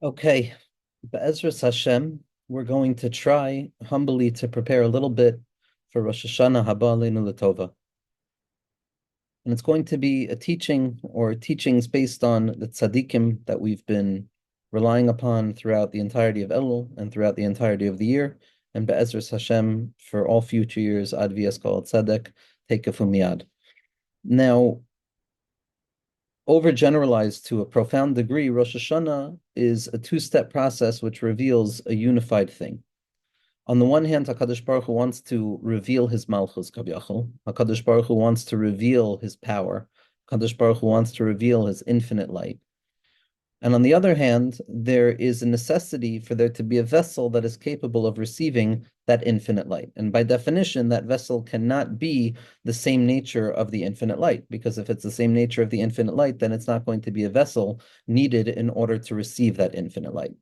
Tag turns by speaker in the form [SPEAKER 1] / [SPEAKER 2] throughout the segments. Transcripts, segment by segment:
[SPEAKER 1] Okay, Be'ezras Hashem, we're going to try humbly to prepare a little bit for Rosh Hashanah Haba Aleinu L'Tova. And it's going to be a teaching or teachings based on the tzaddikim that we've been relying upon throughout the entirety of Elul and throughout the entirety of the year. And Be'ezras Hashem, for all future years, Ad V'Yaskal Tzedek, Tekefu Miyad. Now, overgeneralized to a profound degree, Rosh Hashanah is a two-step process which reveals a unified thing. On the one hand, HaKadosh Baruch Hu wants to reveal his Malchus, Kaviyachol. HaKadosh Baruch Hu wants to reveal his power. HaKadosh Baruch Hu wants to reveal his infinite light. And on the other hand, there is a necessity for there to be a vessel that is capable of receiving that infinite light. And by definition, that vessel cannot be the same nature of the infinite light, because if it's the same nature of the infinite light, then it's not going to be a vessel needed in order to receive that infinite light.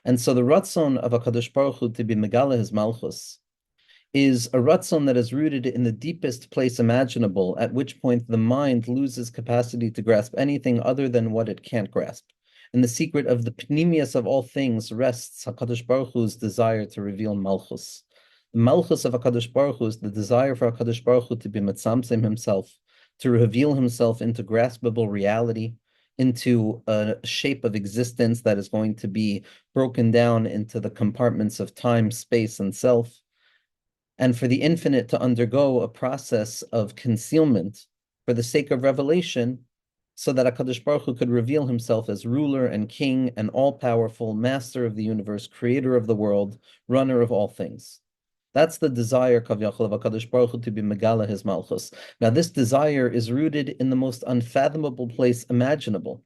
[SPEAKER 1] And so the ratzon of HaKadosh Baruch Hu to be megala his malchus is a ratzon that is rooted in the deepest place imaginable, at which point the mind loses capacity to grasp anything other than what it can't grasp. And the secret of the pnimius of all things rests HaKadosh Baruch Hu's desire to reveal malchus. The malchus of HaKadosh Baruch Hu is the desire for HaKadosh Baruch Hu to be mitzamtzim himself, to reveal himself into graspable reality, into a shape of existence that is going to be broken down into the compartments of time, space, and self, and for the infinite to undergo a process of concealment for the sake of revelation, so that HaKadosh Baruch Hu could reveal himself as ruler and king and all-powerful, master of the universe, creator of the world, runner of all things. That's the desire, Kavyachol, of HaKadosh Baruch Hu to be Megala his Malchus. Now, this desire is rooted in the most unfathomable place imaginable.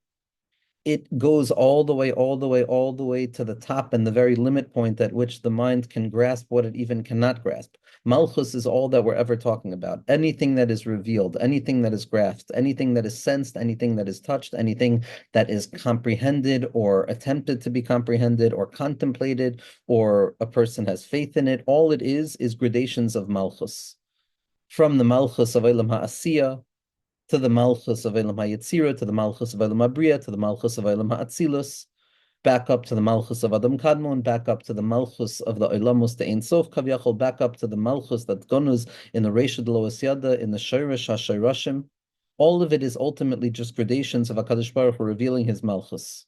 [SPEAKER 1] It goes all the way, all the way, all the way to the top and the very limit point at which the mind can grasp what it even cannot grasp. Malchus is all that we're ever talking about. Anything that is revealed, anything that is grasped, anything that is sensed, anything that is touched, anything that is comprehended or attempted to be comprehended or contemplated, or a person has faith in it, all it is gradations of Malchus. From the Malchus of Olam HaAsiyah, to the Malchus of Elam HaYetzira, to the Malchus of Elam HaBriya, to the Malchus of Elam HaAtzilus, back up to the Malchus of Adam Kadmon, back up to the Malchus of the Oilamos, the Ein Sof Kavyachol, back up to the Malchus that gonus in the Reisha Deloas Yada, in the Shoresh HaShoirashim. All of it is ultimately just gradations of HaKadosh Baruch Hu revealing his Malchus.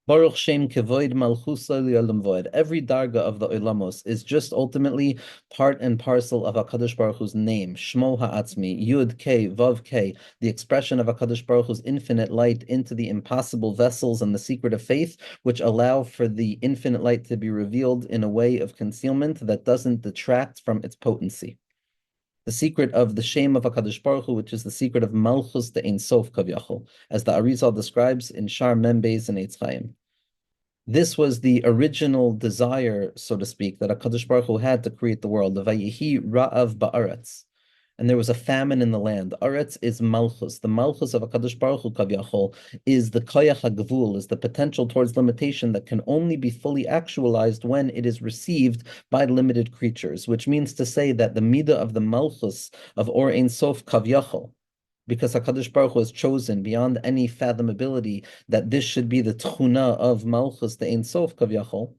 [SPEAKER 1] Baruch Shem Kevoid Malchusa Li'olam Void. Every darga of the Oilamos is just ultimately part and parcel of HaKadosh Baruch Hu's name, Shmo Ha'atzmi, Yud K, Vav K, the expression of HaKadosh Baruch Hu's infinite light into the impossible vessels and the secret of faith, which allow for the infinite light to be revealed in a way of concealment that doesn't detract from its potency. The secret of the shame of HaKadosh Baruch Hu, which is the secret of Malchus the Ein Sof Kavyachol, as the Arizal describes in Shar Membeis and Eitz Chaim. This was the original desire, so to speak, that HaKadosh Baruch Hu had to create the world. The Vayihi Ra'av Ba'aretz. And there was a famine in the land. Aretz is Malchus. The Malchus of HaKadosh Baruch Hu, Kavyachol, is the Koyach HaGvul, is the potential towards limitation that can only be fully actualized when it is received by limited creatures, which means to say that the Midah of the Malchus of Or Ein Sof Kavyachol, because HaKadosh Baruch Hu has chosen beyond any fathomability that this should be the tchuna of Malchus, the Ein Sof Kavyachol,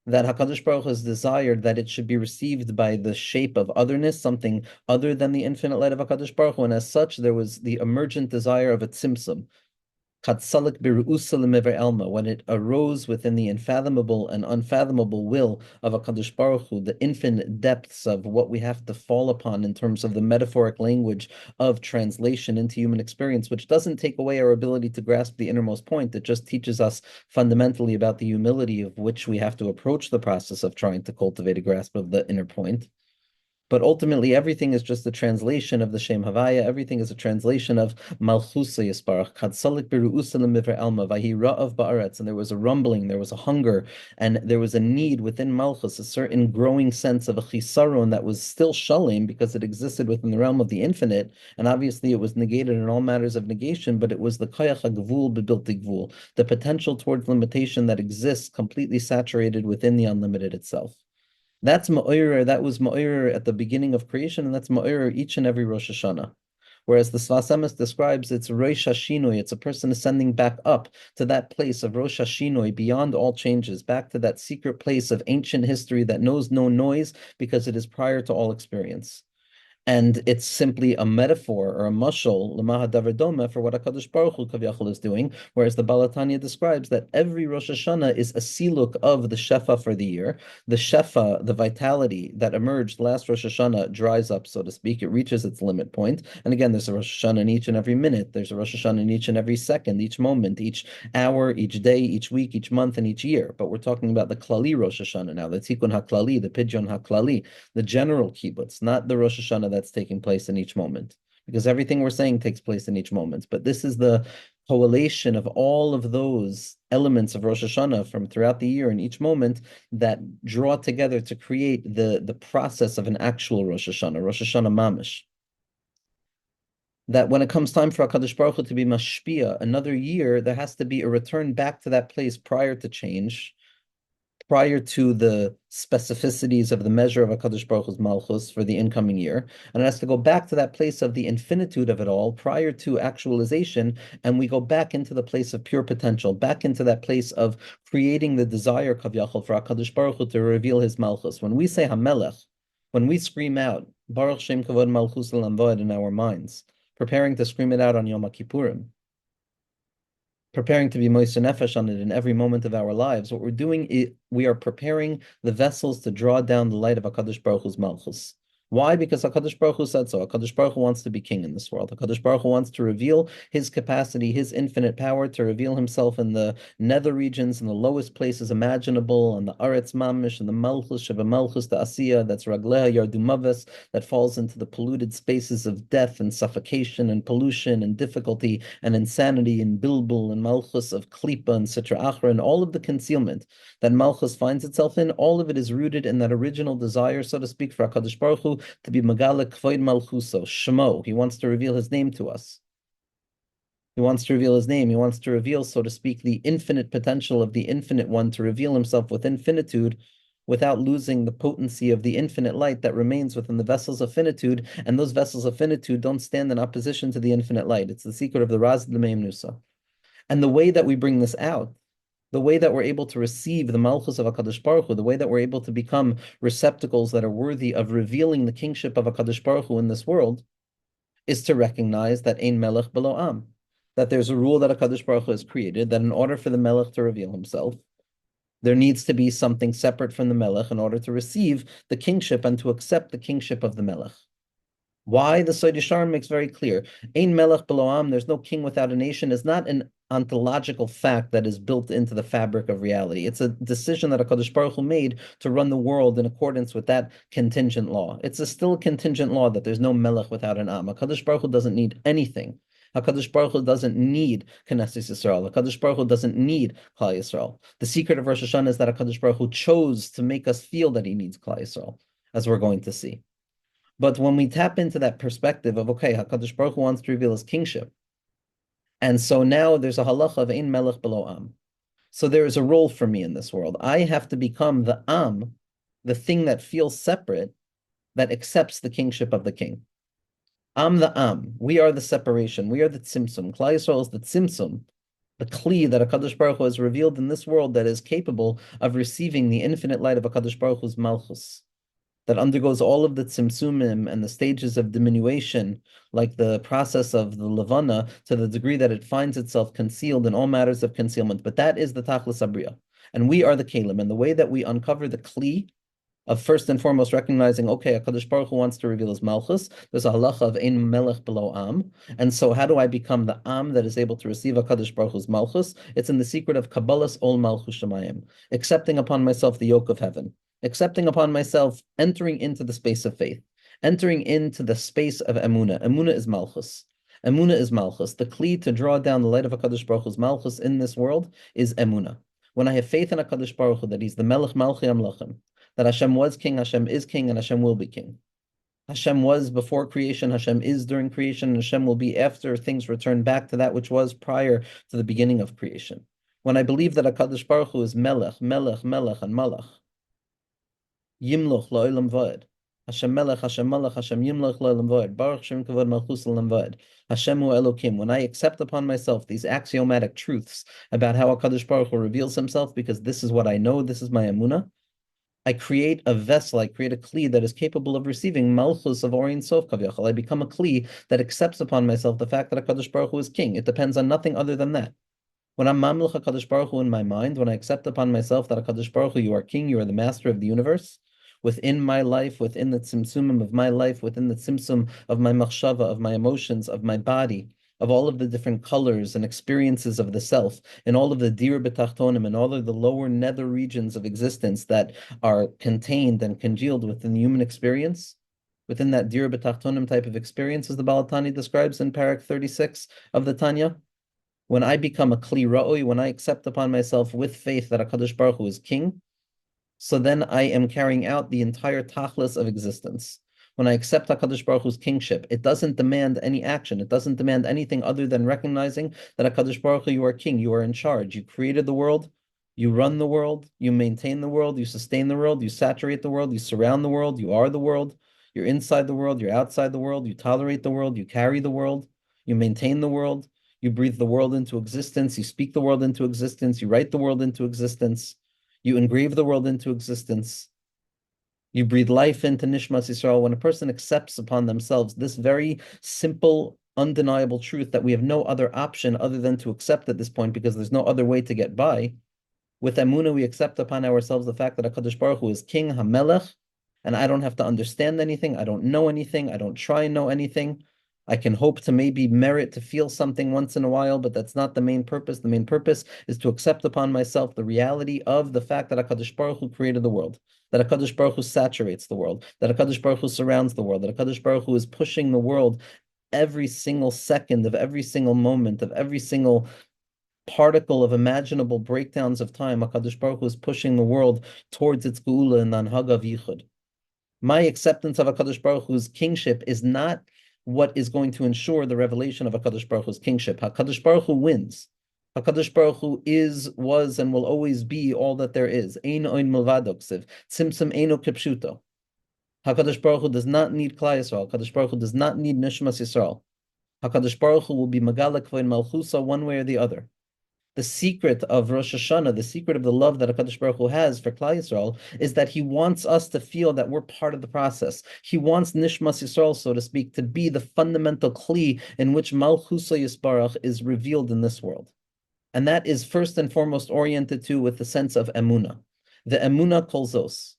[SPEAKER 1] that HaKadosh Baruch Hu has desired that it should be received by the shape of otherness, something other than the infinite light of HaKadosh Baruch Hu, and as such, there was the emergent desire of a tzimtzum, when it arose within the unfathomable and unfathomable will of HaKadosh Baruch Hu, the infinite depths of what we have to fall upon in terms of the metaphoric language of translation into human experience, which doesn't take away our ability to grasp the innermost point. It just teaches us fundamentally about the humility of which we have to approach the process of trying to cultivate a grasp of the inner point. But ultimately, everything is just a translation of the Shem Havaya. Everything is a translation of Malchusa Yisparach. Chadsalik Beru'usa Lemiver Elma, Vahi Ra'av Ba'aretz. And there was a rumbling, there was a hunger, and there was a need within Malchus, a certain growing sense of a chisaron that was still shalim because it existed within the realm of the infinite. And obviously, it was negated in all matters of negation, but it was the Koyach HaGvul Bebilti Gvul, the potential towards limitation that exists completely saturated within the unlimited itself. That's Ma'orer, that was Ma'orer at the beginning of creation, and that's Ma'orer each and every Rosh Hashanah. Whereas the Sfas Emes describes it's Rosh Hashinoi, it's a person ascending back up to that place of Rosh Hashinoi, beyond all changes, back to that secret place of ancient history that knows no noise because it is prior to all experience. And it's simply a metaphor or a mashal, l'maha davar doma, for what HaKadosh Baruch Hu Kavyachol is doing, whereas the Balatanya describes that every Rosh Hashanah is a siluk of the shefa for the year. The shefa, the vitality that emerged last Rosh Hashanah, dries up, so to speak. It reaches its limit point. And again, there's a Rosh Hashanah in each and every minute. There's a Rosh Hashanah in each and every second, each moment, each hour, each day, each week, each month, and each year. But we're talking about the Klali Rosh Hashanah now, the Tikkun HaKlali, the Pidyon HaKlali, the general kibbutz, not the Rosh Hashanah that's taking place in each moment, because everything we're saying takes place in each moment. But this is the correlation of all of those elements of Rosh Hashanah from throughout the year in each moment that draw together to create the process of an actual Rosh Hashanah mamish. That when it comes time for HaKadosh Baruch Hu to be mashpia, another year, there has to be a return back to that place prior to change, prior to the specificities of the measure of HaKadosh Baruch Hu's Malchus for the incoming year. And it has to go back to that place of the infinitude of it all prior to actualization. And we go back into the place of pure potential, back into that place of creating the desire, Kavyachol, for HaKadosh Baruch Hu to reveal his Malchus. When we say HaMelech, when we scream out, Baruch Shem Kavod Malchus L'Amvod in our minds, preparing to scream it out on Yom Kippurim, preparing to be Moishe Nefesh on it in every moment of our lives, what we're doing is we are preparing the vessels to draw down the light of HaKadosh Baruch Hu's Malchus. Why? Because HaKadosh Baruch Hu said so. HaKadosh Baruch Hu wants to be king in this world. HaKadosh Baruch Hu wants to reveal his capacity, his infinite power, to reveal himself in the nether regions, in the lowest places imaginable, and the Aretz Mamish, and the Malchus, Sheva Malchus, the Asiya, that's Ragleha Yardumaves, that falls into the polluted spaces of death and suffocation and pollution and difficulty and insanity and Bilbul and Malchus of Klipa and Sitra Achra, and all of the concealment that Malchus finds itself in, all of it is rooted in that original desire, so to speak, for HaKadosh Baruch Hu to be Megala Kvoid Malchuso, Shemo. He wants to reveal his name to us. He wants to reveal his name. He wants to reveal, so to speak, the infinite potential of the infinite one to reveal himself with infinitude without losing the potency of the infinite light that remains within the vessels of finitude. And those vessels of finitude don't stand in opposition to the infinite light. It's the secret of the Raz L'Meim Nusa. And the way that we bring this out, the way that we're able to receive the Malchus of HaKadosh Baruch Hu, the way that we're able to become receptacles that are worthy of revealing the kingship of HaKadosh Baruch Hu in this world, is to recognize that Ein Melech Belo Am, that there's a rule that HaKadosh Baruch Hu has created, that in order for the Melech to reveal himself, there needs to be something separate from the Melech in order to receive the kingship and to accept the kingship of the Melech. Why? The Sod Yesharim makes very clear. Ein Melech Belo Am, there's no king without a nation, is not an ontological fact that is built into the fabric of reality. It's a decision that HaKadosh Baruch Hu made to run the world in accordance with that contingent law. It's still a contingent law that there's no Melech without an Am. HaKadosh Baruch Hu doesn't need anything. HaKadosh Baruch Hu doesn't need Knesset Yisrael. HaKadosh Baruch Hu doesn't need Klal Yisrael. The secret of Rosh Hashanah is that HaKadosh Baruch Hu chose to make us feel that he needs Klal Yisrael, as we're going to see. But when we tap into that perspective of, okay, HaKadosh Baruch Hu wants to reveal his kingship, and so now there's a halacha of Ein Melech Belo Am. So there is a role for me in this world. I have to become the Am, the thing that feels separate, that accepts the kingship of the king. Am the Am. We are the separation. We are the Tzimtzum. Klal Yisrael is the Tzimtzum, the Kli that HaKadosh Baruch Hu has revealed in this world that is capable of receiving the infinite light of HaKadosh Baruch Hu's Malchus, that undergoes all of the tzimtzumim and the stages of diminution, like the process of the levana, to the degree that it finds itself concealed in all matters of concealment. But that is the tachlis abriya. And we are the kelim. And the way that we uncover the kli of first and foremost recognizing, okay, HaKadosh Baruch Hu wants to reveal his malchus, there's a halacha of ein melech below am. And so how do I become the am that is able to receive HaKadosh Baruch Hu's malchus? It's in the secret of Kabbalah's ol malchus shemayim, accepting upon myself the yoke of heaven, accepting upon myself, entering into the space of faith, entering into the space of Emunah. Emunah is Malchus. Emunah is Malchus. The kli to draw down the light of HaKadosh Baruch Hu's Malchus in this world is Emunah. When I have faith in HaKadosh Baruch Hu, that he's the Melech Malchi Amlachem, that Hashem was king, Hashem is king, and Hashem will be king. Hashem was before creation, Hashem is during creation, and Hashem will be after things return back to that which was prior to the beginning of creation. When I believe that HaKadosh Baruch Hu is Melech, Melech, Melech, and Malach, Yimloch la'olam va'ed, Hashem Melech, Hashem Malach, Hashem Yimlech Le'olam Va'ed, Baruch Shem Kavod Malchus Le'olam Va'ed, Hashem Hu Elokim. When I accept upon myself these axiomatic truths about how HaKadosh Baruch Hu reveals himself, because this is what I know, this is my Emunah, I create a vessel, I create a kli that is capable of receiving Malchus of Orion Sof Kavyachal. I become a kli that accepts upon myself the fact that HaKadosh Baruch Hu is king. It depends on nothing other than that. When I'm Mamluch HaKadosh Baruch Hu in my mind, when I accept upon myself that HaKadosh Baruch Hu, you are king, you are the master of the universe, within my life, within the tzimtzumim of my life, within the tzimtzum of my machshava, of my emotions, of my body, of all of the different colors and experiences of the self, and all of the dir b'tachtonim, and all of the lower nether regions of existence that are contained and congealed within the human experience, within that dir b'tachtonim type of experience, as the Baal Tani describes in Parak 36 of the Tanya. When I become a kli ra'oi, when I accept upon myself with faith that HaKadosh Baruch Hu is king, so then I am carrying out the entire tachlis of existence. When I accept HaKadosh Baruch Hu's kingship, it doesn't demand any action. It doesn't demand anything other than recognizing that HaKadosh Baruch Hu, you are king, you are in charge. You created the world, you run the world, you maintain the world, you sustain the world, you saturate the world, you surround the world, you are the world, you're inside the world, you're outside the world, you tolerate the world, you carry the world, you maintain the world, you breathe the world into existence, you speak the world into existence, you write the world into existence. You engrave the world into existence. You breathe life into Nishmas Yisrael. When a person accepts upon themselves this very simple, undeniable truth that we have no other option other than to accept at this point because there's no other way to get by, with Emunah we accept upon ourselves the fact that HaKadosh Baruch Hu is King HaMelech, and I don't have to understand anything, I don't know anything, I don't try and know anything. I can hope to maybe merit to feel something once in a while, but that's not the main purpose. The main purpose is to accept upon myself the reality of the fact that HaKadosh Baruch Hu created the world, that HaKadosh Baruch Hu saturates the world, that HaKadosh Baruch Hu surrounds the world, that HaKadosh Baruch Hu is pushing the world every single second of every single moment of every single particle of imaginable breakdowns of time. HaKadosh Baruch Hu is pushing the world towards its geula and anhagav yichud. My acceptance of HaKadosh Baruch Hu's kingship is not what is going to ensure the revelation of HaKadosh Baruch Hu's kingship. HaKadosh Baruch Hu wins. HaKadosh Baruch Hu is, was, and will always be all that there is. Ein oin milvado ksiv. Tzimtzum eino kipshuto. HaKadosh Baruch Hu does not need Klal Yisrael. HaKadosh Baruch Hu does not need Nishmas Yisrael. HaKadosh Baruch Hu will be Megala Kvoin Malchusa one way or the other. The secret of Rosh Hashanah, the secret of the love that HaKadosh Baruch Hu has for Klal Yisrael, is that He wants us to feel that we're part of the process. He wants Nishmas Yisrael, so to speak, to be the fundamental kli in which Malchusa Yisbarach is revealed in this world. And that is first and foremost oriented to with the sense of Emunah. The Emunah kol zos.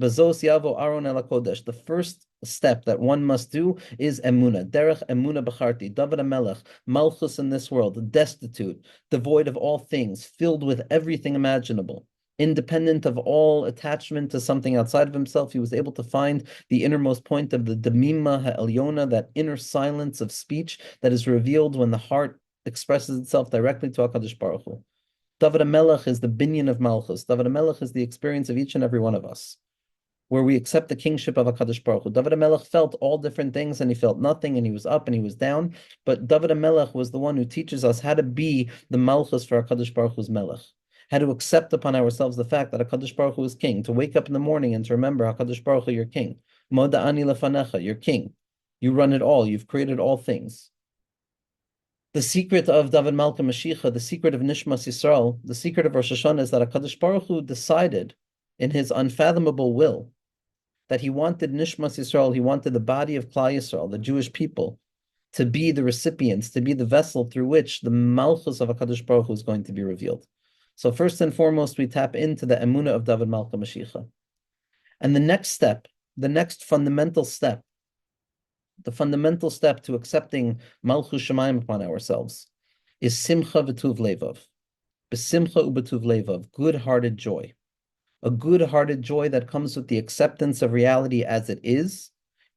[SPEAKER 1] Bezos yavo aron el HaKodesh. The first step that one must do is Emunah. Derech Emunah b'charti. David HaMelech, Malchus in this world, destitute, devoid of all things, filled with everything imaginable, independent of all attachment to something outside of himself. He was able to find the innermost point of the Demima Ha'elyona, that inner silence of speech that is revealed when the heart expresses itself directly to HaKadosh Baruch Hu. David HaMelech is the binyan of Malchus. David HaMelech is the experience of each and every one of us, where we accept the kingship of HaKadosh Baruch Hu. David HaMelech felt all different things, and he felt nothing, and he was up and he was down. But David HaMelech was the one who teaches us how to be the Malchus for HaKadosh Baruch Hu's Melech, how to accept upon ourselves the fact that HaKadosh Baruch Hu is king, to wake up in the morning and to remember HaKadosh Baruch Hu, you're king. Moda ani lefanecha, you're king. You run it all. You've created all things. The secret of David Malka Mashiach, the secret of Nishmas Yisrael, the secret of Rosh Hashanah is that HaKadosh Baruch Hu decided in His unfathomable will that He wanted Nishmas Yisrael, He wanted the body of Klal Yisrael, the Jewish people, to be the recipients, to be the vessel through which the Malchus of HaKadosh Baruch Hu is going to be revealed. So first and foremost, we tap into the Emunah of David Malka Mashiach. And the next step, the next fundamental step, the fundamental step to accepting Malchus Shemayim upon ourselves is Simcha v'tuv levav. B'simcha u'b'tuv levav, good-hearted joy. A good-hearted joy that comes with the acceptance of reality as it is,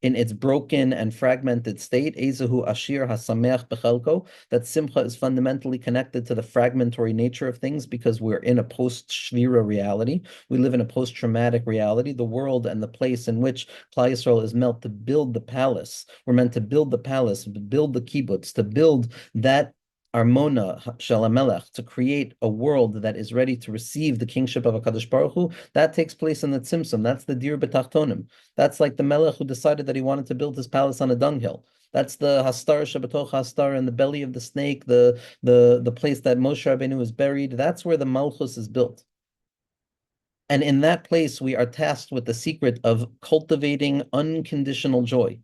[SPEAKER 1] in its broken and fragmented state. Ezehu ashir hasameach bechelko, that simcha is fundamentally connected to the fragmentary nature of things because we're in a post-shvira reality. We live in a post-traumatic reality. The world and the place in which Klal Yisrael is meant to build the palace. We're meant to build the palace, to build the kibbutz, to build that Armona Shel HaMelech, to create a world that is ready to receive the kingship of HaKadosh Baruch Hu, that takes place in the Tzimtzum. That's the Dir B'Tachtonim. That's like the Melech who decided that he wanted to build his palace on a dunghill. That's the Hastar Shabbatoch Hastar, in the belly of the snake, the place that Moshe Rabbeinu is buried. That's where the Malchus is built. And in that place, we are tasked with the secret of cultivating unconditional joy.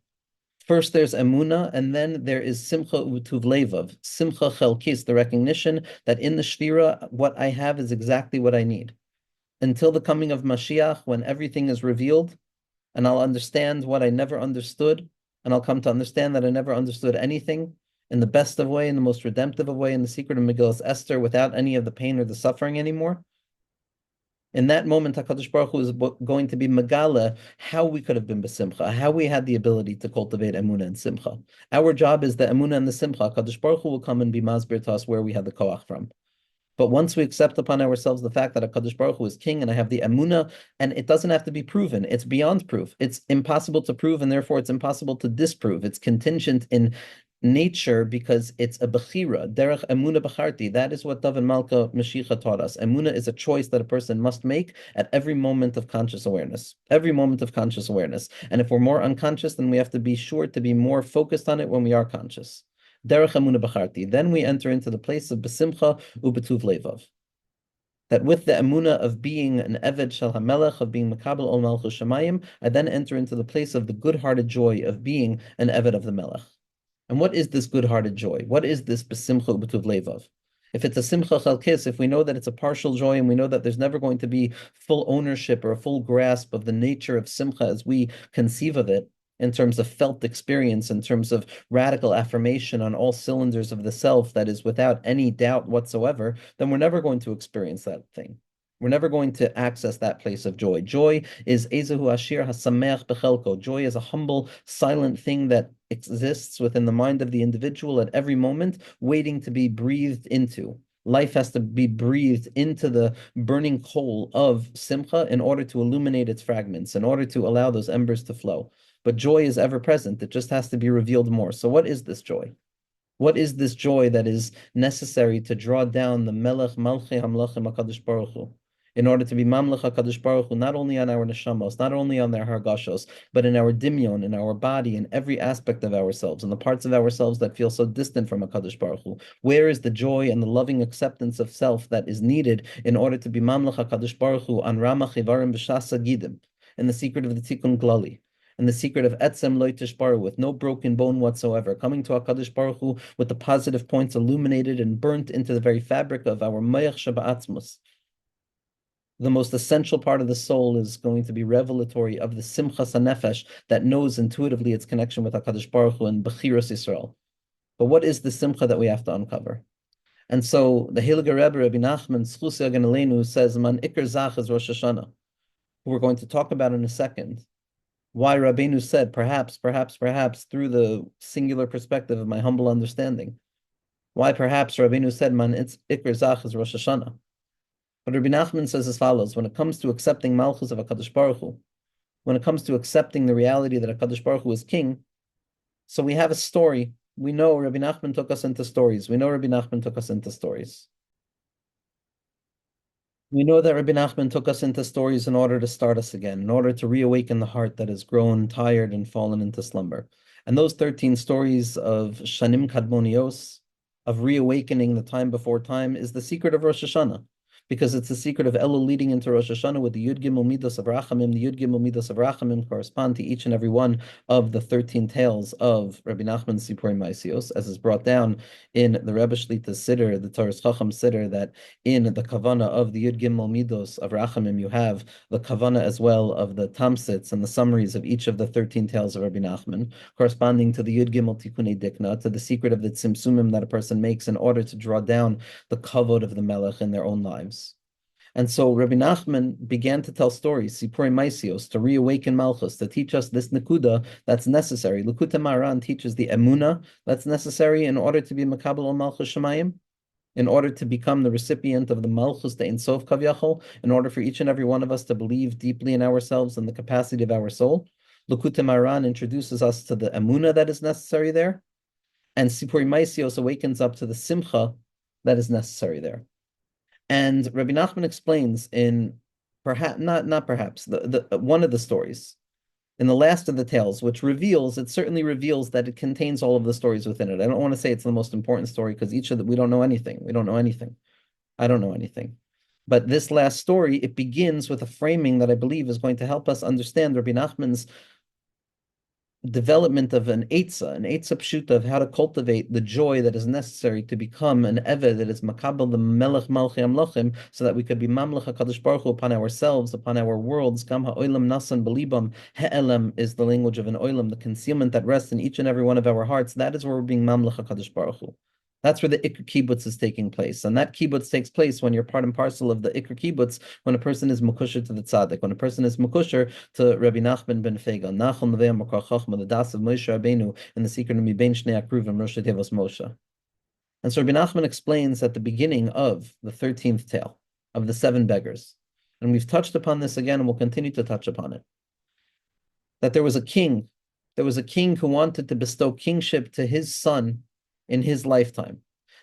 [SPEAKER 1] First, there's Emunah, and then there is Simcha U'tuv Levav, Simcha Chelkis, the recognition that in the Shvira, what I have is exactly what I need. Until the coming of Mashiach, when everything is revealed, and I'll understand what I never understood, and I'll come to understand that I never understood anything in the best of way, in the most redemptive of way, in the secret of Megillas Esther, without any of the pain or the suffering anymore. In that moment, HaKadosh Baruch Hu is going to be Megala, how we could have been B'Simcha, how we had the ability to cultivate Emunah and Simcha. Our job is the Emunah and the Simcha. HaKadosh Baruch Hu will come and be Masbir to us where we had the Koach from. But once we accept upon ourselves the fact that HaKadosh Baruch Hu is king and I have the Emunah, and it doesn't have to be proven, it's beyond proof. It's impossible to prove, and therefore it's impossible to disprove. It's contingent in nature because it's a bechira, derech emuna becharti. That is what David Malka Mashiach taught us. Emuna is a choice that a person must make at every moment of conscious awareness. Every moment of conscious awareness. And if we're more unconscious, then we have to be sure to be more focused on it when we are conscious. Derech emuna becharti. Then we enter into the place of besimcha ubetuv levav. That with the emuna of being an eved shel hamelech, of being makabel ol malchus shamayim, I then enter into the place of the good-hearted joy of being an eved of the melech. And what is this good-hearted joy? What is this besimcha u'betuv levav? If it's a simcha chalkis, if we know that it's a partial joy and we know that there's never going to be full ownership or a full grasp of the nature of simcha as we conceive of it, in terms of felt experience, in terms of radical affirmation on all cylinders of the self that is without any doubt whatsoever, then we're never going to experience that thing. We're never going to access that place of joy. Joy is Ezehu Ashir Hasameach Bechelko. Joy is a humble, silent thing that exists within the mind of the individual at every moment, waiting to be breathed into. Life has to be breathed into the burning coal of Simcha in order to illuminate its fragments, in order to allow those embers to flow. But joy is ever present. It just has to be revealed more. So what is this joy? What is this joy that is necessary to draw down the Melech Malchei Hamlachim HaKadosh Baruch Hu, in order to be Mamlech HaKadosh Baruch Hu, not only on our neshamos, not only on their hargashos, but in our dimyon, in our body, in every aspect of ourselves, in the parts of ourselves that feel so distant from HaKadosh Baruch Hu? Where is the joy and the loving acceptance of self that is needed in order to be Mamlech HaKadosh Baruch Hu on Ramach Ivarim B'Shasa Gidim, in the secret of the Tikkun Glali? And the secret of Etzem Lo Tishbaru, with no broken bone whatsoever, coming to HaKadosh Baruch Hu with the positive points illuminated and burnt into the very fabric of our Mayach Shaba'atzmus. The most essential part of the soul is going to be revelatory of the Simchas HaNefesh that knows intuitively its connection with HaKadosh Baruch Hu and Bechiras Yisrael. But what is the Simcha that we have to uncover? And so the Heilige Rebbe, Rabbi Nachman, Tzchus Yagen Aleinu, says, Man Iker Zach is Rosh Hashanah, who we're going to talk about in a second. Why Rabbeinu said, perhaps, through the singular perspective of my humble understanding, why perhaps Rabbeinu said, Man Iker Zach is Rosh Hashanah. But Rabbi Nachman says as follows: when it comes to accepting Malchus of HaKadosh Baruch Hu, when it comes to accepting the reality that HaKadosh Baruch Hu is king, so we have a story. We know Rabbi Nachman took us into stories. We know that Rabbi Nachman took us into stories in order to start us again, in order to reawaken the heart that has grown tired and fallen into slumber. And those 13 stories of Shanim Kadmonios, of reawakening the time before time, is the secret of Rosh Hashanah, because it's the secret of Elul leading into Rosh Hashanah with the Yud Gimel Midos of Rachamim. The Yud Gimel Midos of Rachamim correspond to each and every one of the 13 tales of Rabbi Nachman Sipurei Maisios, as is brought down in the Rebbe Shlita Siddur, the Torah Chacham Siddur, that in the Kavana of the Yud Gimel Midos of Rachamim, you have the Kavana as well of the Tamsits and the summaries of each of the 13 tales of Rabbi Nachman, corresponding to the Yud Gimel Tikunei Dikna, to the secret of the Tzimtzumim that a person makes in order to draw down the kavod of the Melech in their own lives. And so Rabbi Nachman began to tell stories, Sipurei Maisios, to reawaken Malchus, to teach us this Nekuda that's necessary. Likutei Maran teaches the Emunah that's necessary in order to be Makabel al Malchus Shemayim, in order to become the recipient of the Malchus, the Ein Sof Kavyachol, in order for each and every one of us to believe deeply in ourselves and the capacity of our soul. Likutei Maran introduces us to the Emunah that is necessary there. And Sipuri Maisios awakens up to the simcha that is necessary there. And Rabbi Nachman explains in perhaps not perhaps the one of the stories in the last of the tales, which it certainly reveals that it contains all of the stories within it. I don't want to say it's the most important story because we don't know anything. We don't know anything. I don't know anything. But this last story, it begins with a framing that I believe is going to help us understand Rabbi Nachman's development of an Eitzah pshuta of how to cultivate the joy that is necessary to become an Eved that is makabel the Melech Malchi Amlochim, so that we could be Mamlech HaKadosh Baruch Hu upon ourselves, upon our worlds. Gam ha'olam nasan belibam. He'elem is the language of an oilam, the concealment that rests in each and every one of our hearts. That is where we're being Mamlech HaKadosh Baruch Hu. That's where the Ikr Kibbutz is taking place. And that Kibbutz takes place when you're part and parcel of the Ikr Kibbutz, when a person is Mukusher to the Tzaddik, when a person is Mukusher to Rabbi Nachman ben Feiga, Nachon Levei Makar Chachma, the Das of Moshe Rabbeinu, in the secret of Mibein Shnei Akruvim, Rosh Tevos Moshe. And so Rabbi Nachman explains at the beginning of the 13th tale, of the 7 beggars, and we've touched upon this again and we'll continue to touch upon it, that there was a king who wanted to bestow kingship to his son in his lifetime.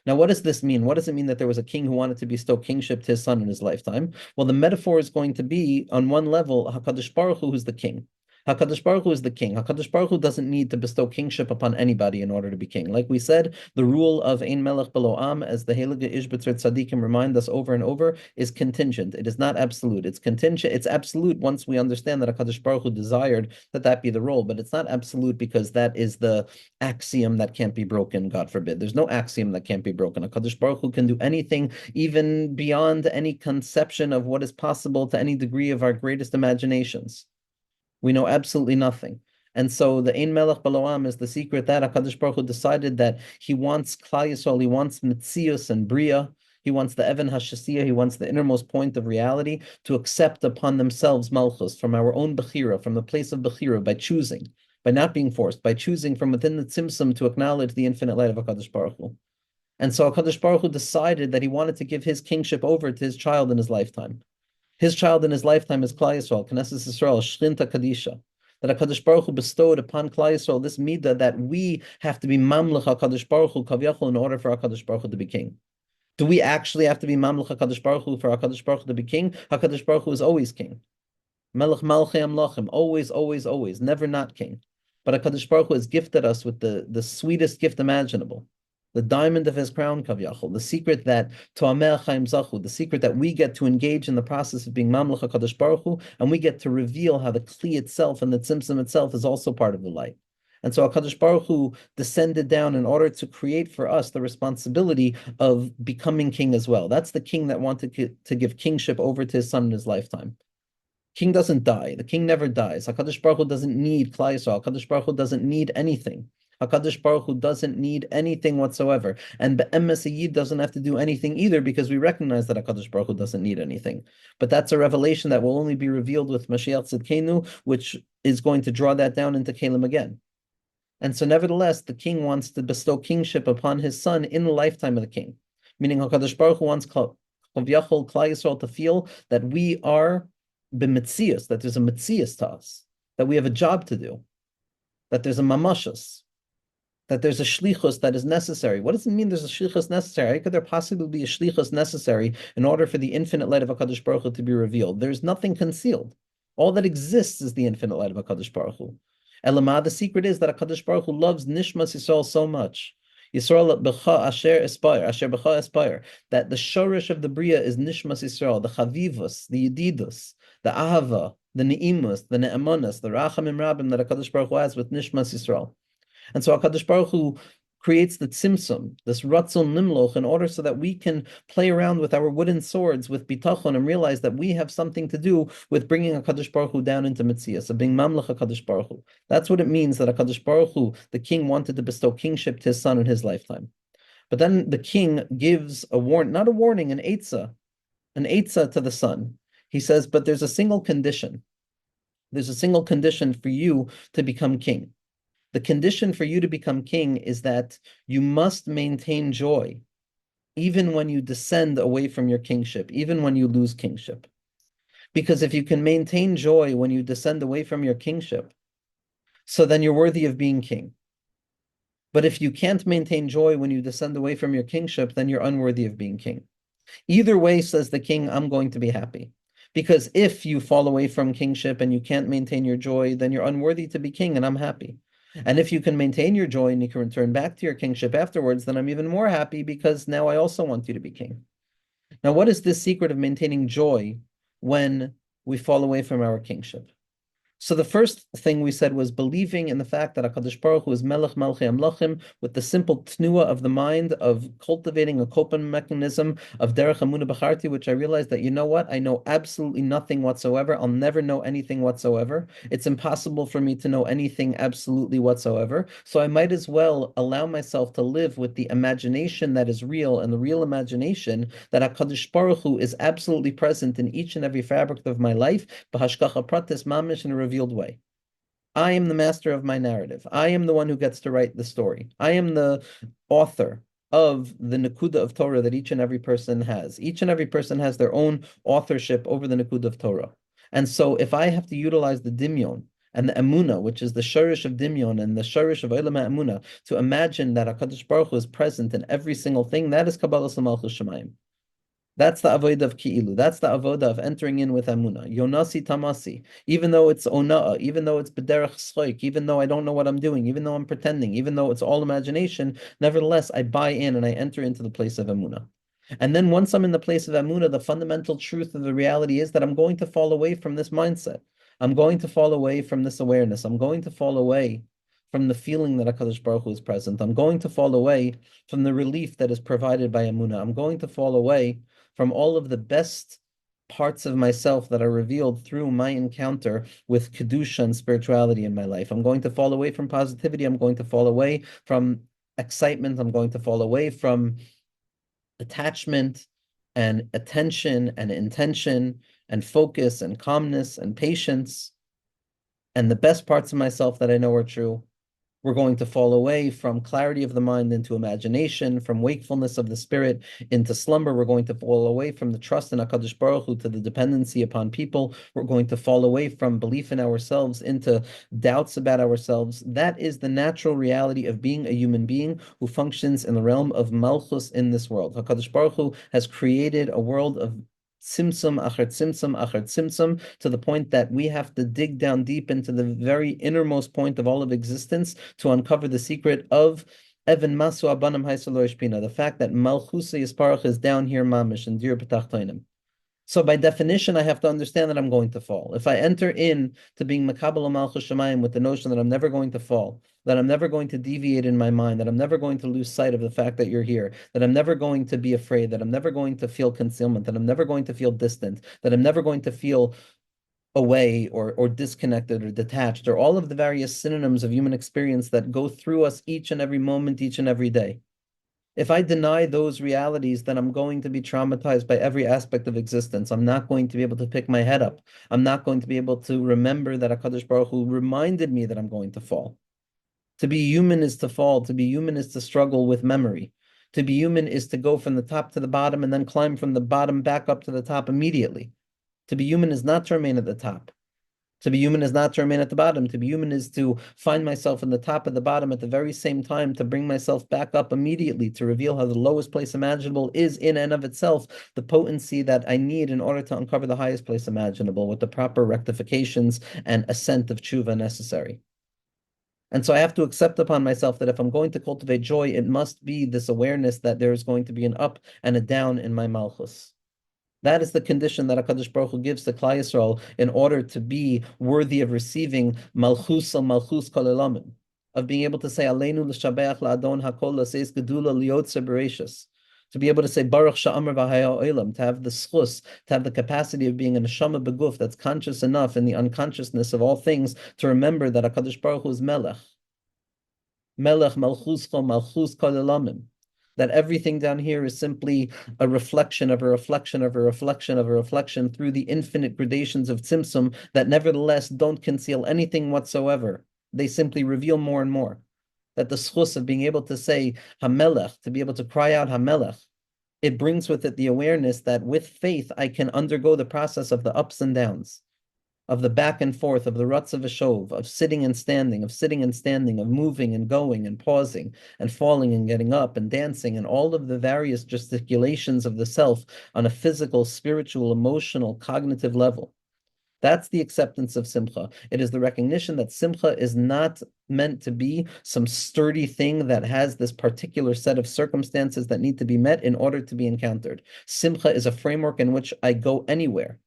[SPEAKER 1] Now, what does this mean? What does it mean that there was a king who wanted to bestow kingship to his son in his lifetime? Well, the metaphor is going to be, on one level, HaKadosh Baruch Hu, who's the king. HaKadosh Baruch Hu is the king. HaKadosh Baruch Hu doesn't need to bestow kingship upon anybody in order to be king. Like we said, the rule of Ein Melech Belo Am, as the Heilige Ishbitzer Tzadikim remind us over and over, is contingent. It is not absolute. It's contingent. It's absolute once we understand that HaKadosh Baruch Hu desired that be the role, but it's not absolute because that is the axiom that can't be broken, God forbid. There's no axiom that can't be broken. HaKadosh Baruch Hu can do anything, even beyond any conception of what is possible to any degree of our greatest imaginations. We know absolutely nothing. And so the Ein Melech Belo Am is the secret that HaKadosh Baruch Hu decided that he wants Klal Yisrael, he wants Metzius and Bria, he wants the Even HaShasiyah, he wants the innermost point of reality to accept upon themselves Malchus from our own Bechira, from the place of Bechira, by choosing, by not being forced, by choosing from within the Tzimtzum to acknowledge the infinite light of HaKadosh Baruch Hu. And so HaKadosh Baruch Hu decided that he wanted to give his kingship over to his child in his lifetime. His child in his lifetime is Klal Yisrael, Knesset Yisrael, Shrinta Kadisha. That HaKadosh Baruch Hu bestowed upon Klal Yisrael this midah that we have to be Mamlech HaKadosh Baruch Hu Kavyachol in order for HaKadosh Baruch Hu to be king. Do we actually have to be Mamlech HaKadosh Baruch Hu for HaKadosh Baruch Hu to be king? HaKadosh Baruch Hu is always king. Melech Malchei Amlochim, always, always, always, never not king. But HaKadosh Baruch Hu has gifted us with the sweetest gift imaginable. The diamond of his crown, Kavyachol, the secret that To'ameh Chaim Zachu, the secret that we get to engage in the process of being Mamlech HaKadosh Baruch Hu, and we get to reveal how the Kli itself and the Tzimtzum itself is also part of the light. And so HaKadosh Baruch Hu descended down in order to create for us the responsibility of becoming king as well. That's the king that wanted to give kingship over to his son in his lifetime. King doesn't die. The king never dies. HaKadosh Baruch Hu doesn't need Klal Yisrael. HaKadosh Baruch Hu doesn't need anything. HaKadosh Baruch Hu doesn't need anything whatsoever. And Be'emes Yid doesn't have to do anything either because we recognize that HaKadosh Baruch Hu doesn't need anything. But that's a revelation that will only be revealed with Mashiach Tzidkenu, which is going to draw that down into Kalim again. And so nevertheless, the king wants to bestow kingship upon his son in the lifetime of the king. Meaning HaKadosh Baruch Hu wants Klal Yisrael to feel that we are b'metzius, that there's a metzius to us, that we have a job to do, that there's a mamashas, that there's a shlichus that is necessary. What does it mean there's a shlichus necessary? How could there possibly be a shlichus necessary in order for the infinite light of HaKadosh Baruch Hu to be revealed? There's nothing concealed. All that exists is the infinite light of HaKadosh Baruch Hu. Elamah, the secret is that HaKadosh Baruch Hu loves Nishmas Yisrael so much. Yisrael b'cha asher b'cha aspire, that the shorish of the Bria is Nishmas Yisrael, the Chavivus, the Yedidus, the Ahava, the Ne'imus, the Ne'emanas, the Rachamim Rabim that HaKadosh Baruch Hu has with Nishmas Yisrael. And so HaKadosh Baruch Hu creates the tzimtzum, this ratzon nimloch, in order so that we can play around with our wooden swords, with bitachon, and realize that we have something to do with bringing HaKadosh Baruch Hu down into Metzias, of being mamlech HaKadosh Baruch Hu. That's what it means that HaKadosh Baruch Hu, the king, wanted to bestow kingship to his son in his lifetime. But then the king gives a warning, not a warning, an eitzah to the son. He says, but there's a single condition. There's a single condition for you to become king. The condition for you to become king is that you must maintain joy, even when you descend away from your kingship, even when you lose kingship. Because if you can maintain joy when you descend away from your kingship, so then you're worthy of being king. But if you can't maintain joy when you descend away from your kingship, then you're unworthy of being king. Either way, says the king, I'm going to be happy. Because if you fall away from kingship and you can't maintain your joy, then you're unworthy to be king, and I'm happy. And if you can maintain your joy and you can return back to your kingship afterwards, then I'm even more happy because now I also want you to be king. Now, what is this secret of maintaining joy when we fall away from our kingship? So the first thing we said was believing in the fact that HaKadosh Baruch Hu is Melech Malchei Amlachim, with the simple tnua of the mind of cultivating a coping mechanism of Derech Emunah B'charti, which I realized that, you know what, I know absolutely nothing whatsoever. I'll never know anything whatsoever. It's impossible for me to know anything absolutely whatsoever. So I might as well allow myself to live with the imagination that is real, and the real imagination that HaKadosh Baruch Hu is absolutely present in each and every fabric of my life, B'hashgacha pratis mamish, in a revealed way. I am the master of my narrative. I am the one who gets to write the story. I am the author of the Nakuda of Torah that each and every person has. Each and every person has their own authorship over the Nakuda of Torah. And so if I have to utilize the Dimyon and the Emunah, which is the Shorish of Dimyon and the Shorish of Olam Emunah, to imagine that HaKadosh Baruch Hu is present in every single thing, that is Kabbalah Malchus Shemayim. That's the avodah of ki'ilu. That's the avodah of entering in with Emunah. Yonasi tamasi. Even though it's ona'ah, even though it's b'derech schoik, even though I don't know what I'm doing, even though I'm pretending, even though it's all imagination, nevertheless, I buy in and I enter into the place of Emunah. And then once I'm in the place of Emunah, the fundamental truth of the reality is that I'm going to fall away from this mindset. I'm going to fall away from this awareness. I'm going to fall away from the feeling that HaKadosh Baruch Hu is present. I'm going to fall away from the relief that is provided by Emunah. I'm going to fall away from all of the best parts of myself that are revealed through my encounter with Kedusha and spirituality in my life. I'm going to fall away from positivity. I'm going to fall away from excitement. I'm going to fall away from attachment and attention and intention and focus and calmness and patience and the best parts of myself that I know are true. We're going to fall away from clarity of the mind into imagination, from wakefulness of the spirit into slumber. We're going to fall away from the trust in HaKadosh Baruch Hu to the dependency upon people. We're going to fall away from belief in ourselves into doubts about ourselves. That is the natural reality of being a human being who functions in the realm of Malchus in this world. HaKadosh Baruch Hu has created a world of tzimtzum achar tzimtzum achar tzimtzum, to the point that we have to dig down deep into the very innermost point of all of existence to uncover the secret of Evan Masu Abanam Haisaloish Pina, the fact that Malchusa Yisparach is down here mamish and Dir Petachtoinim. So by definition, I have to understand that I'm going to fall. If I enter in to being Makabal Malchus Shemayim with the notion that I'm never going to fall, that I'm never going to deviate in my mind, that I'm never going to lose sight of the fact that you're here, that I'm never going to be afraid, that I'm never going to feel concealment, that I'm never going to feel distant, that I'm never going to feel away or disconnected or detached, or all of the various synonyms of human experience that go through us each and every moment, each and every day. If I deny those realities, then I'm going to be traumatized by every aspect of existence. I'm not going to be able to pick my head up. I'm not going to be able to remember that HaKadosh Baruch Hu reminded me that I'm going to fall. To be human is to fall. To be human is to struggle with memory. To be human is to go from the top to the bottom and then climb from the bottom back up to the top immediately. To be human is not to remain at the top. To be human is not to remain at the bottom. To be human is to find myself in the top and the bottom at the very same time, to bring myself back up immediately, to reveal how the lowest place imaginable is in and of itself the potency that I need in order to uncover the highest place imaginable with the proper rectifications and ascent of tshuva necessary. And so I have to accept upon myself that if I'm going to cultivate joy, it must be this awareness that there is going to be an up and a down in my malchus. That is the condition that HaKadosh Baruch Hu gives to Klal Yisrael in order to be worthy of receiving Malchus al Malchus Kol Elamim, of being able to say Aleinu l'shabeach la'adon hakol l'seis gedula liotze bereshis, to be able to say Baruch Sha'amar v'haya olam, to have the schus, to have the capacity of being a neshama beguf that's conscious enough in the unconsciousness of all things to remember that HaKadosh Baruch Hu is Melech, Melech Malchus Kol Malchus Kol Elamim. That everything down here is simply a reflection of a reflection of a reflection of a reflection through the infinite gradations of tzimtzum that nevertheless don't conceal anything whatsoever. They simply reveal more and more. That the schus of being able to say Hamelech, to be able to cry out Hamelech, it brings with it the awareness that with faith I can undergo the process of the ups and downs. of the back and forth, of the ruts of a shov, of sitting and standing, of moving and going and pausing and falling and getting up and dancing, and all of the various gesticulations of the self on a physical, spiritual, emotional, cognitive level. That's the acceptance of simcha. It is the recognition that simcha is not meant to be some sturdy thing that has this particular set of circumstances that need to be met in order to be encountered. Simcha is a framework in which I go anywhere.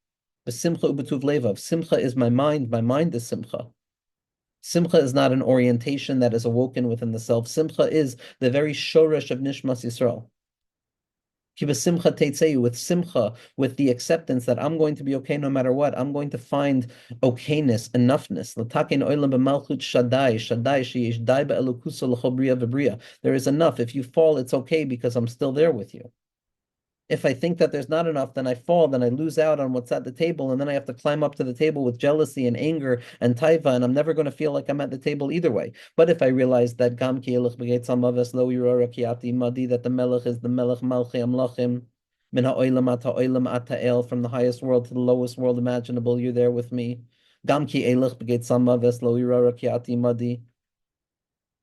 [SPEAKER 1] Simcha ubetuv levav. Simcha is my mind is simcha. Simcha is not an orientation that is awoken within the self. Simcha is the very shoresh of Nishmas Yisrael. With simcha, with the acceptance that I'm going to be okay no matter what. I'm going to find okayness, enoughness. There is enough. If you fall, it's okay because I'm still there with you. If I think that there's not enough, then I fall, then I lose out on what's at the table, and then I have to climb up to the table with jealousy and anger and taiva, and I'm never going to feel like I'm at the table either way. But if I realize that gam ki elach b'geit samaves lo yirara ki ati madi, that the melech is the melech malchei amlachim, min ha'olam at ha'olam at ha'el, from the highest world to the lowest world imaginable, you're there with me. Gam ki elach b'geit samaves lo yirara ki ati madi.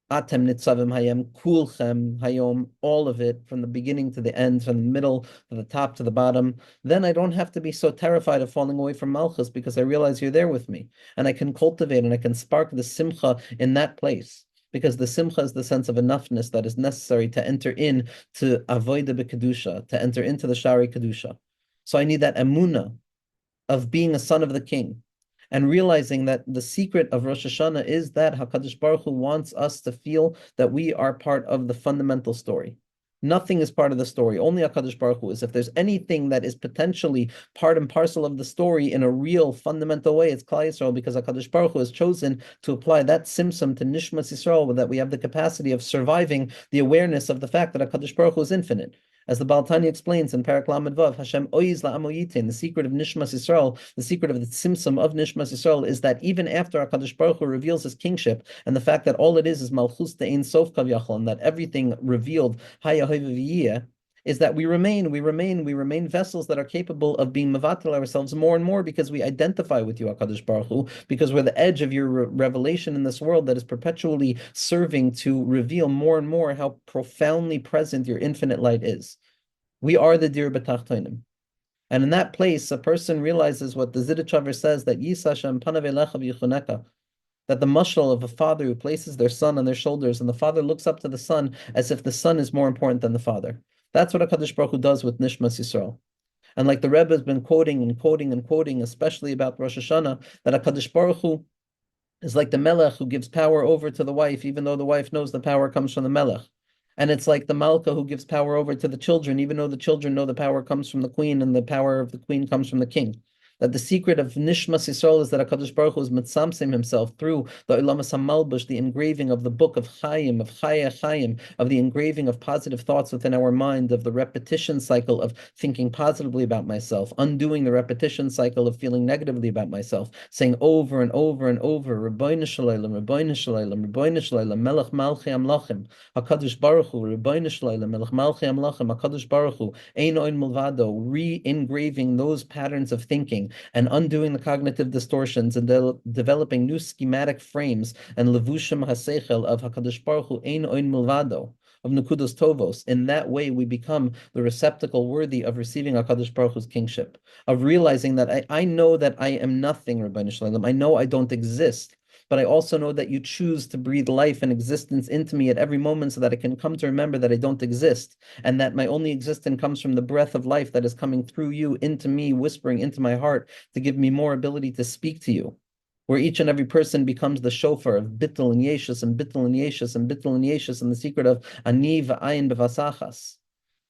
[SPEAKER 1] Atem nitzavim hayem kulchem hayom, all of it from the beginning to the end, from the middle to the top to the bottom. Then I don't have to be so terrified of falling away from Malchus because I realize you're there with me, and I can cultivate and I can spark the simcha in that place. Because the simcha is the sense of enoughness that is necessary to enter in to avoida b'kedusha, to enter into the shari kedusha. So I need that emunah of being a son of the king, and realizing that the secret of Rosh Hashanah is that HaKadosh Baruch Hu wants us to feel that we are part of the fundamental story. Nothing is part of the story. Only HaKadosh Baruch Hu is. If there's anything that is potentially part and parcel of the story in a real fundamental way, it's Klal Yisrael, because HaKadosh Baruch Hu has chosen to apply that simsum to Nishmas Yisrael, that we have the capacity of surviving the awareness of the fact that HaKadosh Baruch Hu is infinite. As the Baal Tanya explains in Parak Lamed Vav, Hashem oiz la'amo yitin, the secret of Nishmas Yisrael, the secret of the Tzimtzum of Nishmas Yisrael, is that even after HaKadosh Baruch Hu reveals his kingship, and the fact that all it is Malchus De'ein Sof Kavyachol, and that everything revealed Haya Hoivaviyeh, is that we remain vessels that are capable of being mevatel ourselves more and more, because we identify with you, HaKadosh Baruch Hu, because we're the edge of your revelation in this world that is perpetually serving to reveal more and more how profoundly present your infinite light is. We are the dir b'tachtonim. And in that place, a person realizes what the Zidichaver says, that Yisashem panav elecha v'yichuneka, that the mashal of a father who places their son on their shoulders, and the father looks up to the son as if the son is more important than the father. That's what HaKadosh Baruch Hu does with Nishmas Yisrael. And like the Rebbe has been quoting, especially about Rosh Hashanah, that HaKadosh Baruch Hu is like the melech who gives power over to the wife, even though the wife knows the power comes from the melech. And it's like the malka who gives power over to the children, even though the children know the power comes from the queen and the power of the queen comes from the king. That the secret of Nishmas Yisrael is that HaKadosh Baruch Hu is mitzamsim himself through the Olamas HaMalbush, the engraving of the book of Chaim, of Chaya Chaim, of the engraving of positive thoughts within our mind, of the repetition cycle of thinking positively about myself, undoing the repetition cycle of feeling negatively about myself, saying over and over and over, Rabbeinu Shalom, Rabbeinu Shalom, Rabbeinu Shalom, Melech Malchei Amlachim, HaKadosh Baruch Hu, Rabbeinu Shalom, Melech Malchei Amlachim, HaKadosh Baruch Hu, Ein Oin Mulvado, re-engraving those patterns of thinking and undoing the cognitive distortions and developing new schematic frames and levushim hasechel of HaKadosh Baruch Hu ein oin milvado, of Nukudos Tovos. In that way, we become the receptacle worthy of receiving HaKadosh Baruch Hu's kingship, of realizing that I know that I am nothing, Rabbeinu Shalom. I know I don't exist, but I also know that you choose to breathe life and existence into me at every moment so that I can come to remember that I don't exist, and that my only existence comes from the breath of life that is coming through you into me, whispering into my heart to give me more ability to speak to you, where each and every person becomes the shofar of bittul and yeshus and bittul and yeshus and bittul and yeshus, and the secret of ani v'ayin b'vasachas.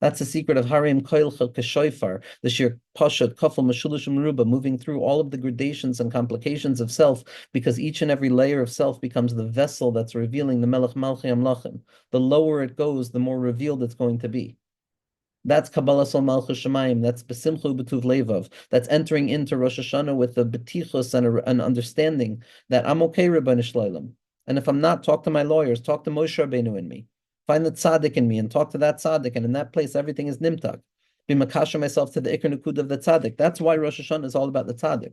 [SPEAKER 1] That's the secret of Harim Koilcha Keshoifar, the Shir Pashat, Kafel, Mashulush, Meruba, moving through all of the gradations and complications of self, because each and every layer of self becomes the vessel that's revealing the Melech Malchei Amlachim. The lower it goes, the more revealed it's going to be. That's Kabbalah Sol Malchus Shemayim. That's Besimcha U'Betuv Levav. That's entering into Rosh Hashanah with the betichus and an understanding that I'm okay, Rebbeinu Shloim. And if I'm not, talk to my lawyers, talk to Moshe Rabbeinu in me. Find the tzaddik in me and talk to that tzaddik, and in that place everything is nimtak. Be makasha myself to the ikar nukud of the tzaddik. That's why Rosh Hashanah is all about the tzaddik.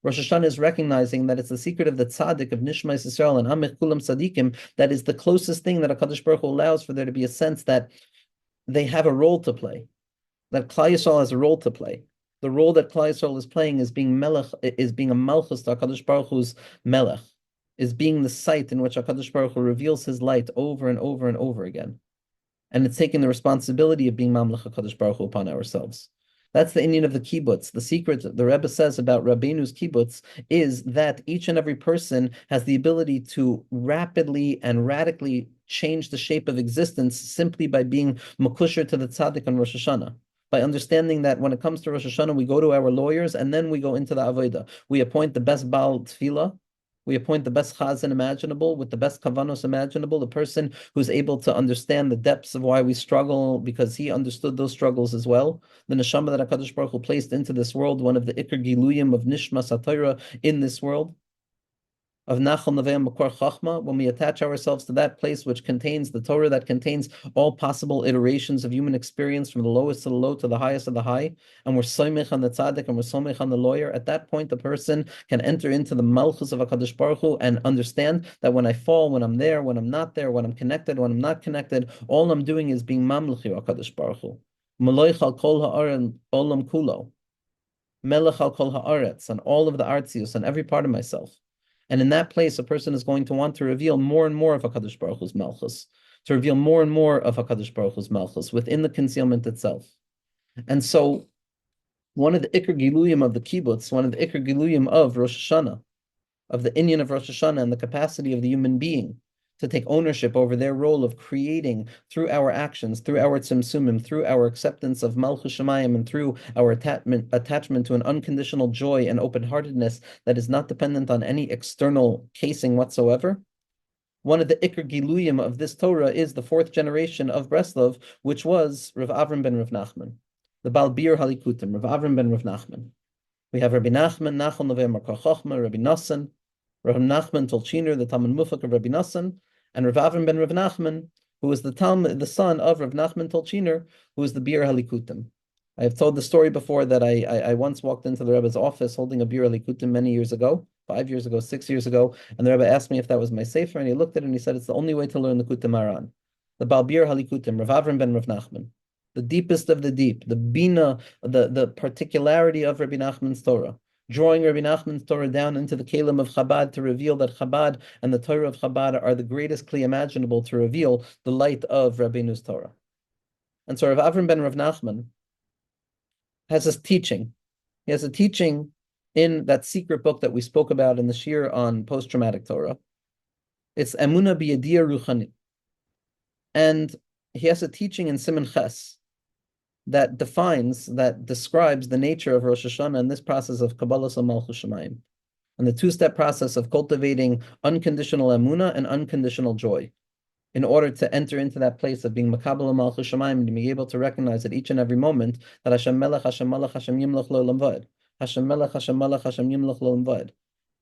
[SPEAKER 1] Rosh Hashanah is recognizing that it's the secret of the tzaddik, of Nishmas Yisrael and Amich Kulam Tzaddikim, that is the closest thing that HaKadosh Baruch Hu allows for there to be a sense that they have a role to play, that Klal Yisrael has a role to play. The role that Klal Yisrael is playing is being melech, is being a malchus to HaKadosh Baruch Hu's melech, is being the site in which HaKadosh Baruch Hu reveals his light over and over and over again. And it's taking the responsibility of being Mamlech HaKadosh Baruch Hu upon ourselves. That's the Indian of the kibbutz. The secret the Rebbe says about Rabbeinu's kibbutz is that each and every person has the ability to rapidly and radically change the shape of existence simply by being makusher to the tzaddik on Rosh Hashanah. By understanding that when it comes to Rosh Hashanah, we go to our lawyers and then we go into the Avodah. We appoint the best Baal Tefillah. We appoint the best chazan imaginable with the best kavanos imaginable, the person who's able to understand the depths of why we struggle because he understood those struggles as well. The neshama that HaKadosh Baruch Hu placed into this world, one of the ikar giluyim of nishmas HaTorah in this world, of Nachal Neveim Makor Chachma, when we attach ourselves to that place which contains the Torah, that contains all possible iterations of human experience from the lowest to the low to the highest of the high, and we're soymech on the tzaddik and we're soymech on the lawyer, at that point the person can enter into the malchus of HaKadosh Baruch Hu and understand that when I fall, when I'm there, when I'm not there, when I'm connected, when I'm not connected, all I'm doing is being mamlechi HaKadosh Baruch Hu. Maloich al kol ha'aretz olam kulo. Melech al kol ha'aretz, on all of the artzius, on every part of myself. And in that place, a person is going to want to reveal more and more of HaKadosh Baruch Hu's Malchus, to reveal more and more of HaKadosh Baruch Hu's Malchus within the concealment itself. And so, one of the Iker Giluyim of the kibbutz, one of the Iker Giluyim of Rosh Hashanah, of the Inyan of Rosh Hashanah and the capacity of the human being to take ownership over their role of creating through our actions, through our tzimtzumim, through our acceptance of Malchus Shemayim, and through our attachment to an unconditional joy and open-heartedness that is not dependent on any external casing whatsoever. One of the Iker Giluyim of this Torah is the fourth generation of Breslov, which was Rav Avram ben Rav Nachman, the Baal Bir Halikutim, Rav Avram ben Rav Nachman. We have Rabbi Nachman, Nachal Novei Markar Chochma, Rabbi Nassan, Rav Nachman Tolchiner, the Talmud Mufak of Rabbi Nassan, and Rav Avram ben Rav Nachman, who was the son of Rav Nachman Tolchiner, who was the Bir Halikutim. I have told the story before that I once walked into the Rebbe's office holding a Bir Halikutim many years ago, 5 years ago, 6 years ago, and the Rebbe asked me if that was my sefer, and he looked at it and he said, it's the only way to learn the Kutim Aran. The Baal Bir Halikutim, Rav Avram ben Rav Nachman, the deepest of the deep, the Bina, the particularity of Rabbi Nachman's Torah, drawing Rabbi Nachman's Torah down into the Kalim of Chabad to reveal that Chabad and the Torah of Chabad are the greatest kli imaginable to reveal the light of Rabbeinu's Torah. And so Rav Avram ben Rav Nachman has this teaching. He has a teaching in that secret book that we spoke about in the Shir on post-traumatic Torah. It's Emunah b'yediyah ruchani. And he has a teaching in Siman Ches that describes the nature of Rosh Hashanah and this process of Kabbalas Malchus Shemayim, and the two-step process of cultivating unconditional emunah and unconditional joy, in order to enter into that place of being Makabel Malchus Shemayim and to be able to recognize at each and every moment that Hashem Melech, Hashem Malach, Hashem Yimlach Lo Olam Vad, Hashem Melech, Hashem Malach, Hashem Yimlach Lo Olam Vad.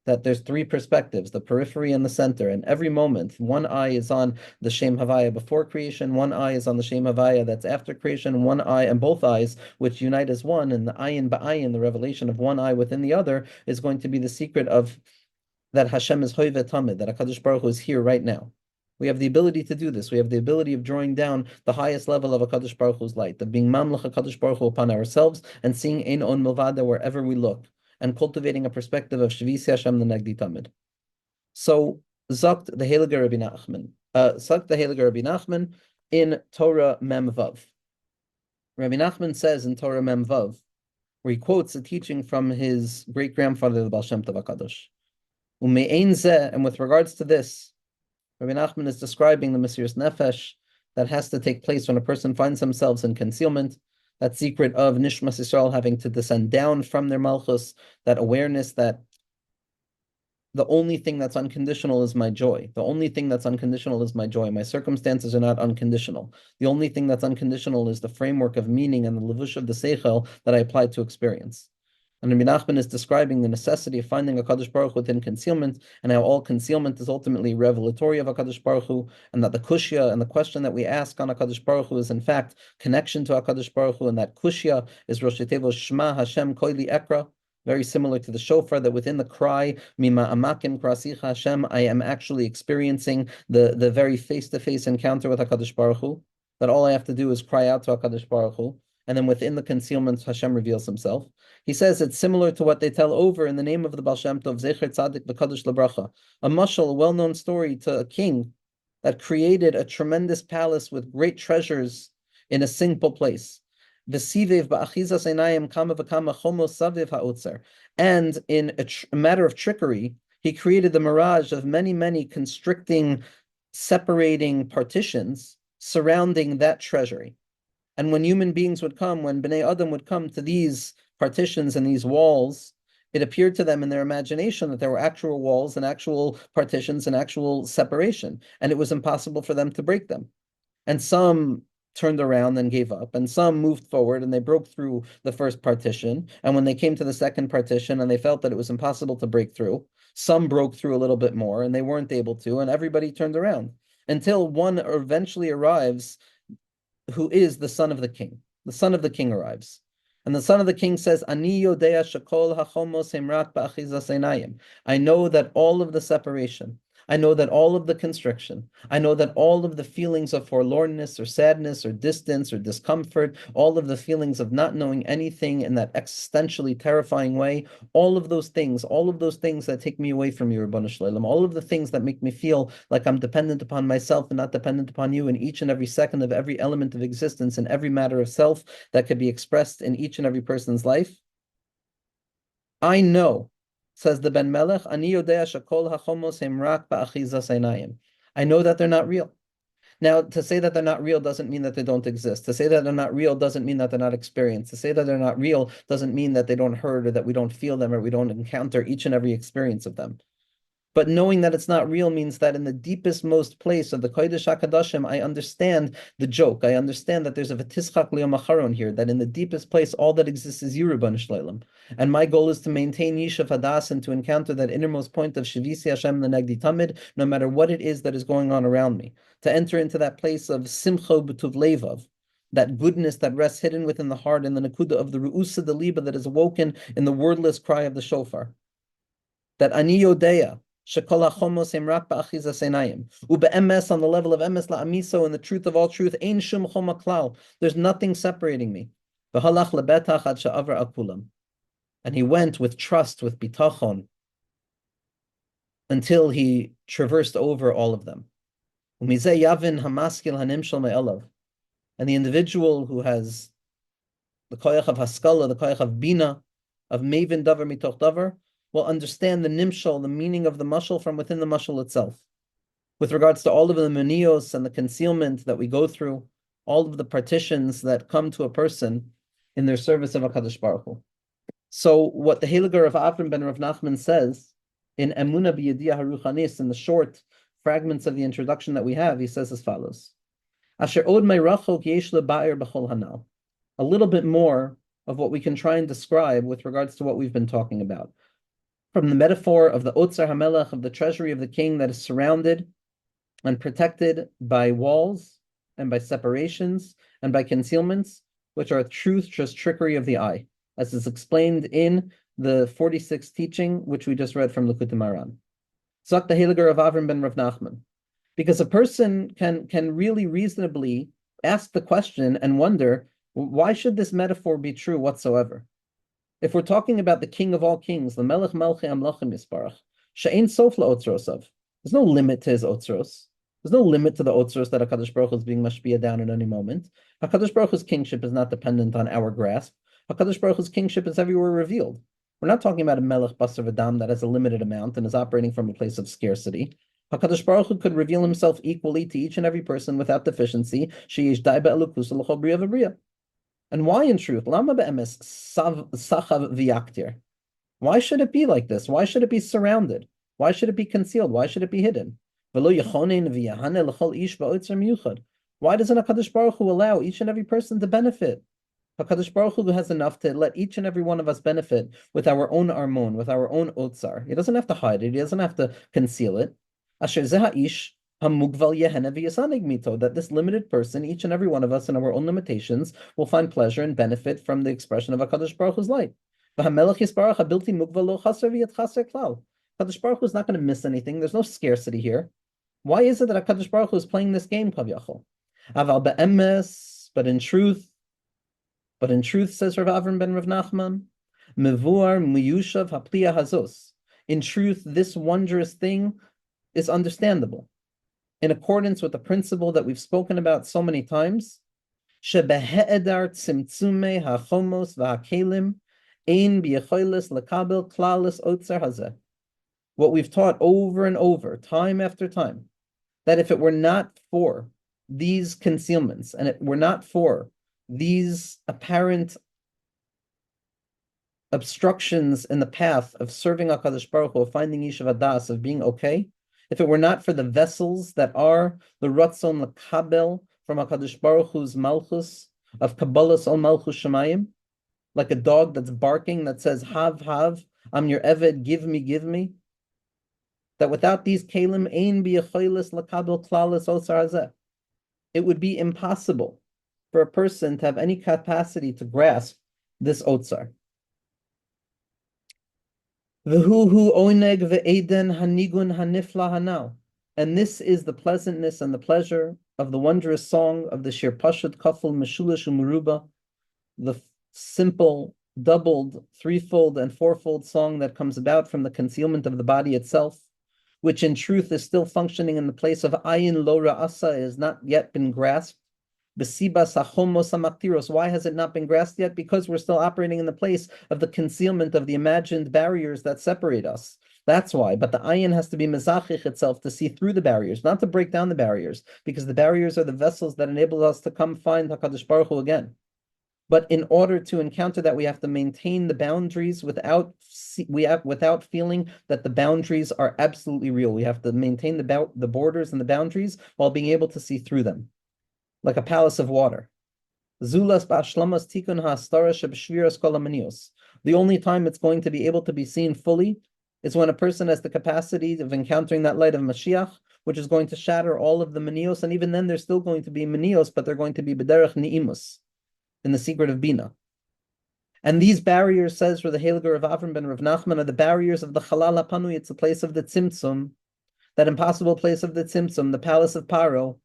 [SPEAKER 1] That there's three perspectives, the periphery and the center, and every moment, one eye is on the Shem Havaya before creation, one eye is on the Shem Havaya that's after creation, one eye, and both eyes, which unite as one, and the ayin ba'ayin, the revelation of one eye within the other, is going to be the secret of that Hashem is Hoy V'Tamid, that HaKadosh Baruch Hu is here right now. We have the ability to do this. We have the ability of drawing down the highest level of HaKadosh Baruch Hu's light, of being Mamlech HaKadosh Baruch Hu upon ourselves, and seeing Ein On Milvada wherever we look, and cultivating a perspective of Shvisi Hashem the Negdi Tamid. So, Zakt the Heiliger Rabbi Nachman, in Torah Mem Vav. Rabbi Nachman says in Torah Mem Vav, where he quotes a teaching from his great-grandfather, the Baal Shem Tov HaKadosh. Ume'ein zeh, and with regards to this, Rabbi Nachman is describing the Mesiras Nefesh that has to take place when a person finds themselves in concealment, that secret of Nishmas Yisrael having to descend down from their Malchus, that awareness that the only thing that's unconditional is my joy. The only thing that's unconditional is my joy. My circumstances are not unconditional. The only thing that's unconditional is the framework of meaning and the levush of the seichel that I apply to experience. And Rabbi Nachman is describing the necessity of finding a Kadosh Baruch Hu within concealment, and how all concealment is ultimately revelatory of a Kadosh Baruch Hu, and that the kushya and the question that we ask on a Kadosh Baruch Hu is in fact connection to a Kadosh Baruch Hu, and that kushya is Rosh Tevo Shema Hashem Koili Ekra, very similar to the shofar, that within the cry, Mima Amakim Krasicha Hashem, I am actually experiencing the very face-to-face encounter with HaKadosh Baruch Hu, that all I have to do is cry out to HaKadosh Baruch Hu, and then within the concealment, Hashem reveals himself. He says it's similar to what they tell over in the name of the Baal Shem Tov, Zecher Tzadik V'Kadosh L'Bracha, a mashal, a well-known story to a king that created a tremendous palace with great treasures in a simple place. V'sivev ba'achizas einayim kama v'kama chomos saviv ha'otzer. And in a matter of trickery, he created the mirage of many, many constricting, separating partitions surrounding that treasury. And when human beings would come, when Bnei Adam would come to these partitions and these walls, it appeared to them in their imagination that there were actual walls and actual partitions and actual separation, and it was impossible for them to break them. And some turned around and gave up, and some moved forward and they broke through the first partition. And when they came to the second partition and they felt that it was impossible to break through, some broke through a little bit more and they weren't able to, and everybody turned around until one eventually arrives, who is the son of the king. The son of the king arrives. And the son of the king says, Ani yodea shekol hachomos himrak ba'achizas einayim. I know that all of the separation, I know that all of the constriction, I know that all of the feelings of forlornness or sadness or distance or discomfort, all of the feelings of not knowing anything in that existentially terrifying way, all of those things that take me away from you, Ribono Shel Olam, all of the things that make me feel like I'm dependent upon myself and not dependent upon you in each and every second of every element of existence and every matter of self that could be expressed in each and every person's life. I know, says the Ben Melech, Ani yodea shekol hachomos himrak ba'achizas einayim. I know that they're not real. Now, to say that they're not real doesn't mean that they don't exist. To say that they're not real doesn't mean that they're not experienced. To say that they're not real doesn't mean that they don't hurt or that we don't feel them or we don't encounter each and every experience of them. But knowing that it's not real means that in the deepest, most place of the Kodesh HaKadoshim, I understand the joke. I understand that there's a v'tischak liyom acharon here, that in the deepest place, all that exists is you, Ribono Shel Olam. And my goal is to maintain Yishav Hadas and to encounter that innermost point of Shavisi Hashem L'Negdi Tamid, no matter what it is that is going on around me. To enter into that place of Simcho B'tuv Levav, that goodness that rests hidden within the heart and the Nakuda of the Ru'usa de Liba that is awoken in the wordless cry of the shofar. That Ani Yodea, Shekol hachomos himrak ba'achizas einayim. Ube'emes, on the level of emes la'amiso, in the truth of all truth, ein shum choma klal. There's nothing separating me. V'halach lebetach ad she'avar akulam. And he went with trust, with bitachon, until he traversed over all of them. Umizeh yavin hamaskil hanimshal me'elav. And the individual who has the koyach of haskala, the koyach of bina, of mevin davar mitoch davar, will understand the nimshal, the meaning of the mashal from within the mashal itself. With regards to all of the manios and the concealment that we go through, all of the partitions that come to a person in their service of HaKadosh Baruch Hu. So what the Heiliger of Avram ben Rav Nachman says in Emunah b'Yediyah HaRuchanis, in the short fragments of the introduction that we have, he says as follows: Asher od me'rachok yesh leba'er b'chol hanal. A little bit more of what we can try and describe with regards to what we've been talking about. From the metaphor of the Otzar HaMelech, of the treasury of the king that is surrounded and protected by walls and by separations and by concealments, which are truth, just trickery of the eye, as is explained in the 46th teaching, which we just read from Likutei Moharan. Zok the Heiliger of Avram ben Rav Nachman. Because a person can really reasonably ask the question and wonder, why should this metaphor be true whatsoever? If we're talking about the king of all kings, the Melech Melchei Amlachim Yisparach, she'ein sof la'otzrosav. There's no limit to his otzros. There's no limit to the otzros that HaKadosh Baruch Hu is being mashpia down at any moment. HaKadosh Baruch Hu's kingship is not dependent on our grasp. HaKadosh Baruch Hu's kingship is everywhere revealed. We're not talking about a Melech Basar V'Dam that has a limited amount and is operating from a place of scarcity. HaKadosh Baruch Hu could reveal himself equally to each and every person without deficiency. Sheyesh dai be'elukus l'chol bria v'bria. And why, in truth, lama be'emes sachav v'yaktir? Why should it be like this? Why should it be surrounded? Why should it be concealed? Why should it be hidden? Why doesn't HaKadosh Baruch Hu allow each and every person to benefit? HaKadosh Baruch Hu has enough to let each and every one of us benefit with our own armon, with our own otzar. He doesn't have to hide it. He doesn't have to conceal it. Asher zeh ha'ish that this limited person, each and every one of us in our own limitations, will find pleasure and benefit from the expression of HaKadosh Baruch Hu's light. Kadosh Baruch Hu is not going to miss anything. There's no scarcity here. Why is it that HaKadosh Baruch Hu is playing this game, Kaviyachol? Aval be'emes, but in truth, says Rav Avram ben Rav Nachman, mevuar miyushav hapliya hazos. In truth, this wondrous thing is understandable, in accordance with the principle that we've spoken about so many times, shebehe'edar tzimtzume hachomos v'hakelim ein biyecholes lekabel klalis otzer hazeh. What we've taught over and over, time after time, that if it were not for these concealments, and it were not for these apparent obstructions in the path of serving HaKadosh Baruch Hu, of finding Yishuv Hadas, of being okay, if it were not for the vessels that are the Ratzon L'Kabel from HaKadosh Baruch Hu's Malchus, of Kabbalah's Ol Malchus Shemayim, like a dog that's barking, that says, Hav, I'm your Eved, give me, that without these Kalim, Ein B'Yecholis L'Kabel Klalis Osar Hazeh, it would be impossible for a person to have any capacity to grasp this Otsar. V'huhu oneg ve'eden hanigun hanifla hanal. And this is the pleasantness and the pleasure of the wondrous song of the Shir Pashut Kafel Meshulish Umuruba, the simple, doubled, threefold, and fourfold song that comes about from the concealment of the body itself, which in truth is still functioning in the place of ayin lo ra'asa, has not yet been grasped. Besibas hachomos hamaktiros. Why has it not been grasped yet? Because we're still operating in the place of the concealment of the imagined barriers that separate us. That's why. But the ayin has to be mezachich itself to see through the barriers, not to break down the barriers, because the barriers are the vessels that enable us to come find HaKadosh Baruch Hu again. But in order to encounter that, we have to maintain the boundaries without feeling that the boundaries are absolutely real. We have to maintain the borders and the boundaries while being able to see through them, like a palace of water. Zulas ba'ashlamas tikun ha'astara sheb'shviras kol hamanios. The only time it's going to be able to be seen fully is when a person has the capacity of encountering that light of Mashiach, which is going to shatter all of the manios, and even then there's still going to be manios, but they're going to be b'derech ni'imus, in the secret of Bina. And these barriers, says for the Heiliger of Avram ben Rav Nachman, are the barriers of the Chalal HaPanui. It's the place of the Tzimtzum, that impossible place of the Tzimtzum, the palace of Paro,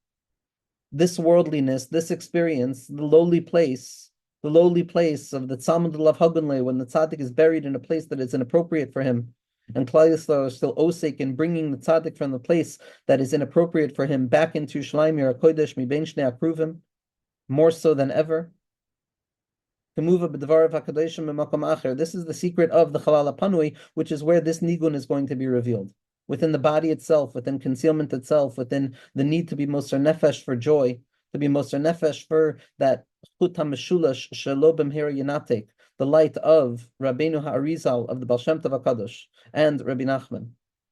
[SPEAKER 1] this worldliness, this experience, the lowly place of the Tzalmud Lav Hagunle, when the tzaddik is buried in a place that is inappropriate for him, and Klal Yisrael is still osek in bringing the tzaddik from the place that is inappropriate for him back into Shleim Yer HaKodesh Mi Bein Shnei Akruvim, more so than ever. This is the secret of the Chalal HaPanui, which is where this nigun is going to be revealed. Within the body itself, within concealment itself, within the need to be Moser Nefesh for joy, to be Moser Nefesh for that Chut HaMeshulash Shelo B'mhira Yinatek, the light of Rabbeinu Ha'arizal, of the Baal Shem Tov HaKadosh, and Rabbi Nachman,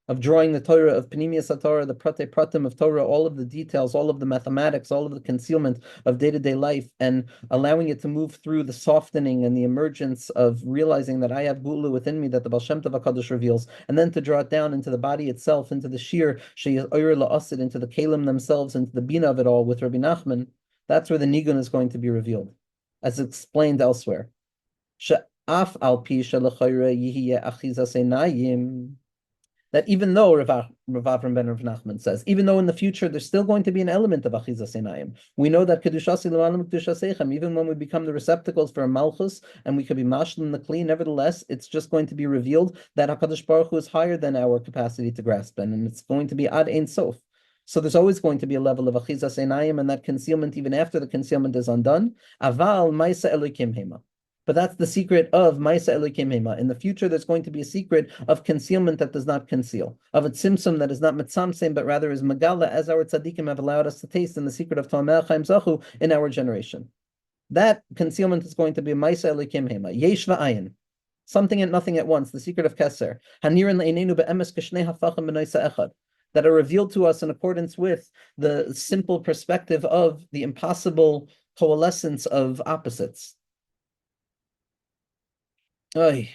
[SPEAKER 1] of drawing the Torah, of Pnimiyas HaTorah, the Prate Pratim of Torah, all of the details, all of the mathematics, all of the concealment of day-to-day life, and allowing it to move through the softening and the emergence of realizing that I have Gula within me, that the Baal Shem Tov HaKadosh reveals, and then to draw it down into the body itself, into the Shir, Sheyir La'asid, into the Kalim themselves, into the Bina of it all with Rabbi Nachman. That's where the Nigun is going to be revealed, as explained elsewhere. She'af al pi shelachayre yihye achizas einayim. That even though Rav Avram ben Rav Nachman says, even though in the future there's still going to be an element of achizas einayim, we know that kedushasi l'malam kedushasechem, even when we become the receptacles for a malchus and we could be mashal in the kli, nevertheless, it's just going to be revealed that HaKadosh Baruch Hu is higher than our capacity to grasp, and it's going to be ad ein sof. So there's always going to be a level of achizas einayim, and that concealment, even after the concealment is undone. Aval ma'isa elokim hema. But that's the secret of Ma'isa Elokim Hema. In the future, there's going to be a secret of concealment that does not conceal, of a tzimtzum that is not mitzamsem, but rather is megala, as our tzaddikim have allowed us to taste in the secret of Talmei Chaim Zachu in our generation. That concealment is going to be Ma'isa Elokim Hema, Yesh va'ayin, something and nothing at once, the secret of Keser, Hanirin le'einenu be'emes kashnei hafachim b'noisa echad, that are revealed to us in accordance with the simple perspective of the impossible coalescence of opposites. It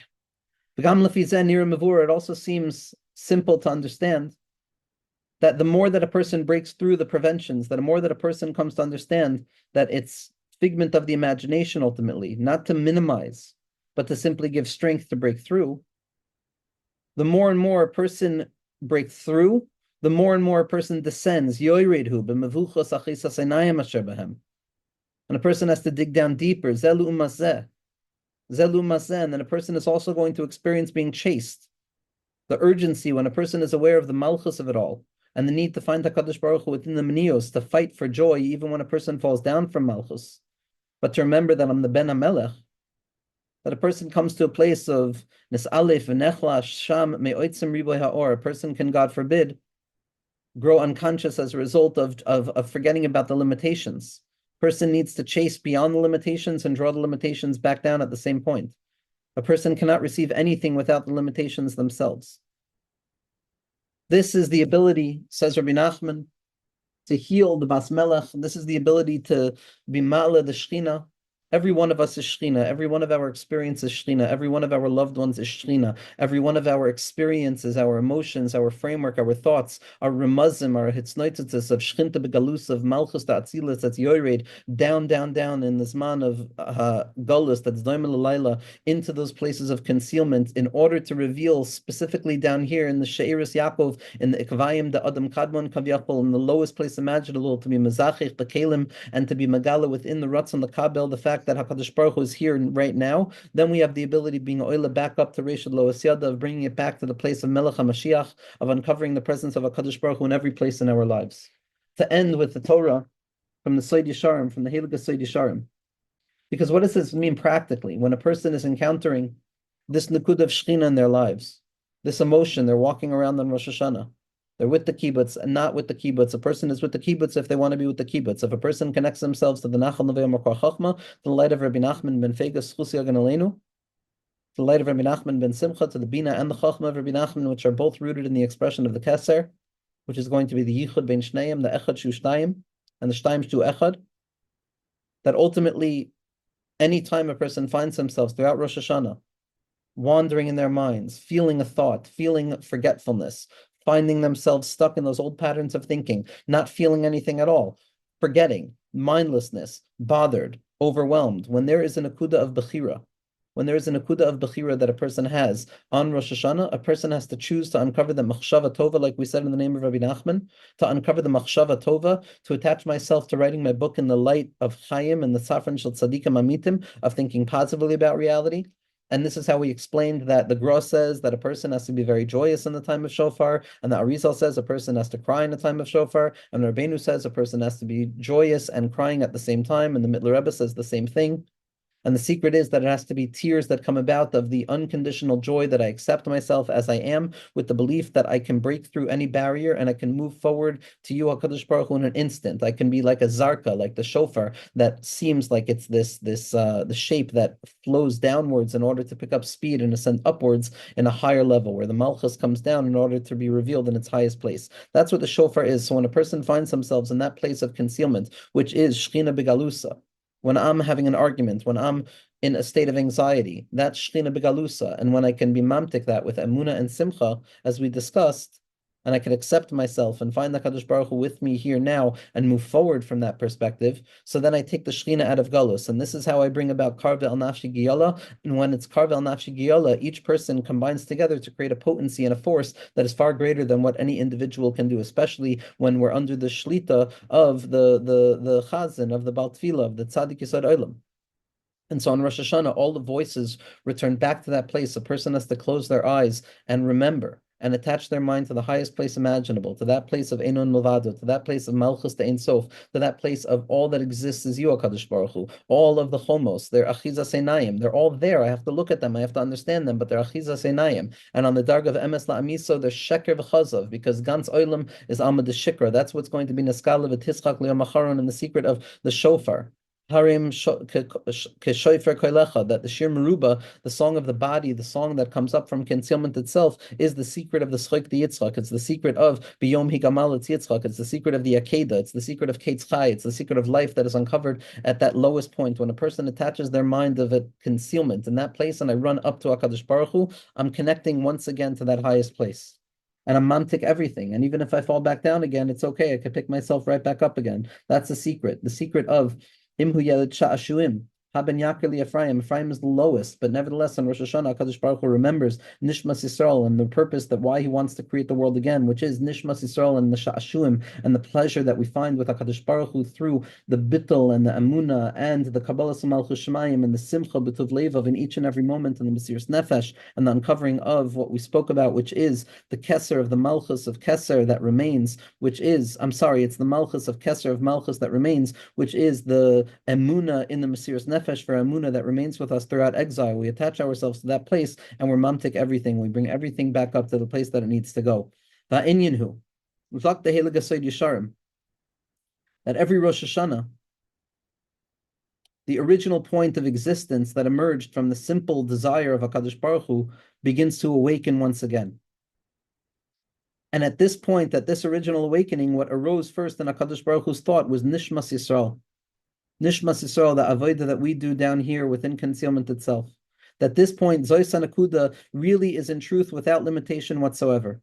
[SPEAKER 1] also seems simple to understand that the more that a person breaks through the preventions, that the more that a person comes to understand that it's figment of the imagination ultimately, not to minimize, but to simply give strength to break through, the more and more a person breaks through, the more and more a person descends. And a person has to dig down deeper. Zelu umazeh. Zelu umazeh. And then a person is also going to experience being chased. The urgency when a person is aware of the malchus of it all, and the need to find HaKadosh Baruch Hu within the menios, to fight for joy even when a person falls down from malchus. But to remember that I'm the Ben HaMelech, that a person comes to a place of Nis'alef v'nechla sham me'oitzim riboy ha'or. A person can, God forbid, grow unconscious as a result of forgetting about the limitations. Person needs to chase beyond the limitations and draw the limitations back down at the same point. A person cannot receive anything without the limitations themselves. This is the ability, says Rabbi Nachman, to heal the Bas Melech. This is the ability to be Ma'ala the Shechina. Every one of us is Shechina. Every one of our experiences is Shechina. Every one of our loved ones is Shechina. Every one of our experiences, our emotions, our framework, our thoughts, our remazim, our hitznoitzitzis of Shechinta begalus, of Malchus to Atzilus, that's Yored, down in this man of Galus, that's Doimel Laila, into those places of concealment, in order to reveal specifically down here in the She'eris Yaakov, in the Ikvayim, the Adam Kadmon Kavyachol, in the lowest place imaginable, to be Mazachich, the Kalim, and to be Magala within the Ratzon, the Kabel, the fact that HaKadosh Baruch Hu is here right now. Then we have the ability of being oila back up to Reshad Lo Asyada, of bringing it back to the place of Melech HaMashiach, of uncovering the presence of HaKadosh Baruch Hu in every place in our lives. To end with the Torah from the Sod Yesharim, from the Heilige Sod Yesharim. Because what does this mean practically? When a person is encountering this Nikud of Shechina in their lives, this emotion, they're walking around on Rosh Hashanah, they're with the kibbutz and not with the kibbutz. A person is with the kibbutz if they want to be with the kibbutz. If a person connects themselves to the Nachal Nevei Makor Chachma, to the light of Rabbi Nachman ben Fegas Chusi Agan Aleinu, to the light of Rabbi Nachman ben Simcha, to the Bina and the Chachma of Rabbi Nachman, which are both rooted in the expression of the Keser, which is going to be the Yichud ben Shneim, the Echad Shu Shtayim, and the Shtayim Shu Echad, that ultimately, any time a person finds themselves throughout Rosh Hashanah, wandering in their minds, feeling a thought, feeling forgetfulness, finding themselves stuck in those old patterns of thinking, not feeling anything at all, forgetting, mindlessness, bothered, overwhelmed. When there is an akuda of Bechira, that a person has on Rosh Hashanah, a person has to choose to uncover the Machshava Tova, like we said in the name of Rabbi Nachman, to uncover the Machshava Tova, to attach myself to writing my book in the light of Chaim and the Safran Shel Tzadikim Amitim, of thinking positively about reality. And this is how we explained that the Gra says that a person has to be very joyous in the time of shofar, and the Arizal says a person has to cry in the time of shofar, and Rabbeinu says a person has to be joyous and crying at the same time, and the Mittler Rebbe says the same thing. And the secret is that it has to be tears that come about of the unconditional joy that I accept myself as I am, with the belief that I can break through any barrier and I can move forward to you, HaKadosh Baruch Hu, in an instant. I can be like a zarka, like the shofar, that seems like it's the shape that flows downwards in order to pick up speed and ascend upwards in a higher level, where the malchus comes down in order to be revealed in its highest place. That's what the shofar is. So when a person finds themselves in that place of concealment, which is Shechina Begalusa, when I'm having an argument, when I'm in a state of anxiety, that's Shechina Begalusa. And when I can be mamtik that with Emunah and Simcha, as we discussed, and I can accept myself and find the Kadosh Baruch Hu with me here now and move forward from that perspective, so then I take the Shechina out of Galus. And this is how I bring about Karve al Nafshi Giyala. And when it's Karve al Nafshi Giyala, each person combines together to create a potency and a force that is far greater than what any individual can do, especially when we're under the Shlita of the Chazan, of the Baal Tefillah, of the Tzaddik Yisod Olam. And so on Rosh Hashanah, all the voices return back to that place. A person has to close their eyes and remember and attach their mind to the highest place imaginable, to that place of Einon Milvado, to that place of Malchus de Ein Sof, to that place of all that exists is you, HaKadosh Baruch Hu. All of the Chomos, they're Achizas Einayim. They're all there. I have to look at them. I have to understand them, but they're Achizas Einayim. And on the Darg of Emes La'amiso, they're Sheker V'chazav, because Gans Oilam is Amad the Shikra. That's what's going to be Naskala V'tischak Le'yom Acharon, and the secret of the shofar. Harim Keshoifer Koilecha, that the Shir Meruba, the song of the body, the song that comes up from concealment itself, is the secret of the Schok the Yitzchak. It's the secret of Biyom Higamal Etz Yitzchak. It's the secret of the Akeda. It's the secret of Ketz Chai. It's the secret of life that is uncovered at that lowest point. When a person attaches their mind of a concealment in that place, and I run up to HaKadosh Baruch Hu, I'm connecting once again to that highest place. And I'm mamtik everything. And even if I fall back down again, it's okay. I can pick myself right back up again. That's the secret. The secret of Imhu Yelid Sha'ashuim, Haben Yakir li Ephraim. Ephraim is the lowest, but nevertheless, on Rosh Hashanah, HaKadosh Baruch Hu remembers Nishmas Yisrael and the purpose that why he wants to create the world again, which is Nishmas Yisrael and the Sha'ashuim and the pleasure that we find with HaKadosh Baruch Hu through the Bittul and the Emunah and the Kabbalah Malchus Shemayim and the Simcha B'tuv Levav in each and every moment, and the Mesiras Nefesh and the uncovering of what we spoke about, which is the Keser of the Malchus of Keser that remains, which is, it's the Malchus of Keser of Malchus that remains, which is the Emunah in the Mesiras Nefesh for Emunah that remains with us throughout exile. We attach ourselves to that place and we're mamtik everything. We bring everything back up to the place that it needs to go. Va'inyanhu, that every Rosh Hashanah, the original point of existence that emerged from the simple desire of HaKadosh Baruch Hu begins to awaken once again. And at this point, at this original awakening, what arose first in HaKadosh Baruch Hu's thought was Nishmas Yisrael. Nishmas Yisrael, the avodah that we do down here within concealment itself. That this point, Zois Hanakuda, really is in truth without limitation whatsoever.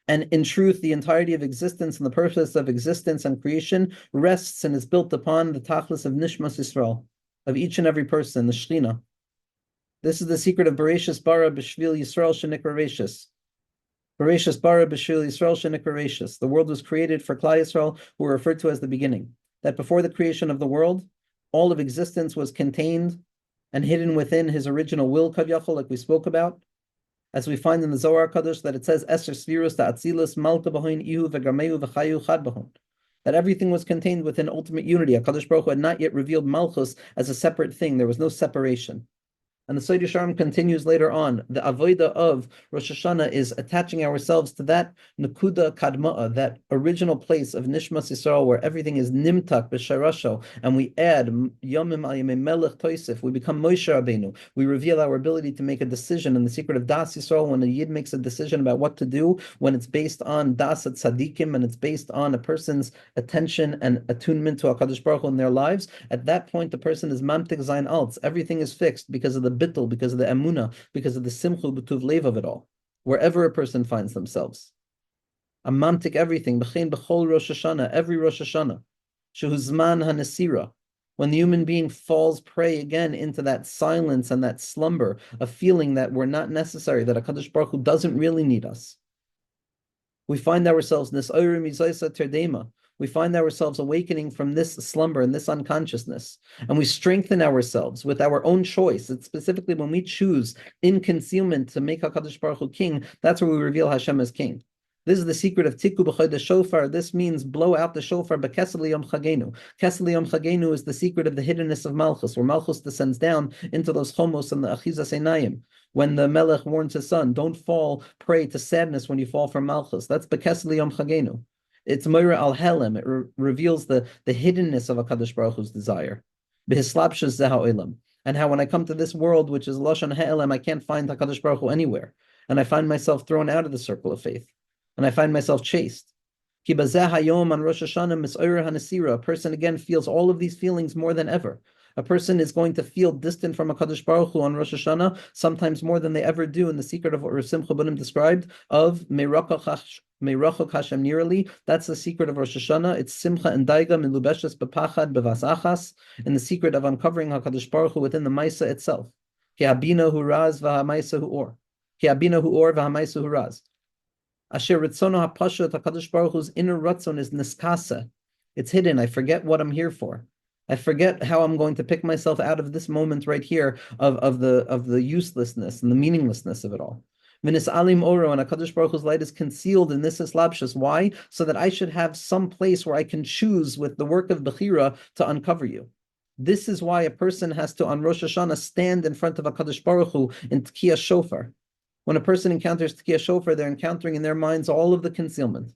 [SPEAKER 1] And in truth, the entirety of existence and the purpose of existence and creation rests and is built upon the tachlis of Nishmas Yisrael, of each and every person, the Shechina. This is the secret of Bereshis Bara B'Shvil Yisrael Shenikra Reshis. Bereshis Bara B'Shvil Yisrael Shenikra Reshis. The world was created for Klal Yisrael, who were referred to as the beginning. That before the creation of the world, all of existence was contained and hidden within his original will, Kavyachol, like we spoke about. As we find in the Zohar Kadosh that it says, Eser Svirus Ta'atzilus Malka B'hoin Ihu V'Gamehu V'Chayu Chad B'hon. That everything was contained within ultimate unity. HaKadosh Baruch Hu had not yet revealed Malchus as a separate thing. There was no separation. And the Sod Yesharim continues later on. The avodah of Rosh Hashanah is attaching ourselves to that Nakuda Kadma'a, that original place of Nishmas Yisrael where everything is Nimtak B'Sharasho, and we add Yomim Al Yemei Melech Toisif. We become Moshe Rabbeinu. We reveal our ability to make a decision in the secret of Das Yisrael. When a Yid makes a decision about what to do, when it's based on Das at Tzadikim and it's based on a person's attention and attunement to HaKadosh Baruch Hu in their lives, at that point the person is Mamtik Zayin Alts. Everything is fixed because of the bittul, because of the emunah, because of the simchu b'tuv lev of it all, wherever a person finds themselves. A mamtik everything, b'chein b'chol Rosh Hashanah, every Rosh Hashanah, shehuzman hanesira, when the human being falls prey again into that silence and that slumber, a feeling that we're not necessary, that HaKadosh Baruch Hu doesn't really need us. We find ourselves nis'orim mizaisa terdema. We find ourselves awakening from this slumber and this unconsciousness, and we strengthen ourselves with our own choice. It's specifically when we choose in concealment to make HaKadosh Baruch Hu king, that's where we reveal Hashem as king. This is the secret of Tiku B'Chodesh Shofar. This means blow out the shofar b'Kesel Yom Chagenu. Kesel Yom Chagenu is the secret of the hiddenness of Malchus, where Malchus descends down into those chomos and the Achizas Einayim. When the Melech warns his son, don't fall prey to sadness when you fall from Malchus. That's b'Kesel Yom Chagenu. It's Moira al Helem. It reveals the hiddenness of HaKadosh Baruch Hu's desire. B'Hislapshus Zeha Olam. And how when I come to this world, which is Lashon Ha'elem, I can't find HaKadosh Baruch Hu anywhere. And I find myself thrown out of the circle of faith. And I find myself chased. Ki bazeh hayom on Rosh Hashanah mis'orer hanesira. A person again feels all of these feelings more than ever. A person is going to feel distant from HaKadosh Baruch Hu on Rosh Hashanah, sometimes more than they ever do in the secret of what Rav Simcha Bunim described of Meirachok Hashem Nirali. That's the secret of Rosh Hashanah. It's Simcha and Daiga min Lubeshes Bepachad Bevas Achas, in the secret of uncovering HaKadosh Baruch Hu within the Maisa itself. Ki habina hu raz v'ha'maisa hu or. Ki habina hu or v'ha'maisa hu raz. Asher Ritzono HaPashat, HaKadosh Baruch Hu's inner Ratzon is Niskasa. It's hidden. I forget what I'm here for. I forget how I'm going to pick myself out of this moment right here of the uselessness and the meaninglessness of it all. V'nis alim oro, and HaKadosh Baruch Hu's light is concealed in this islapshus. Why? So that I should have some place where I can choose with the work of Bechira to uncover you. This is why a person has to, on Rosh Hashanah, stand in front of HaKadosh Baruch Hu in Tkiyah Shofar. When a person encounters Tkiyah Shofar, they're encountering in their minds all of the concealment,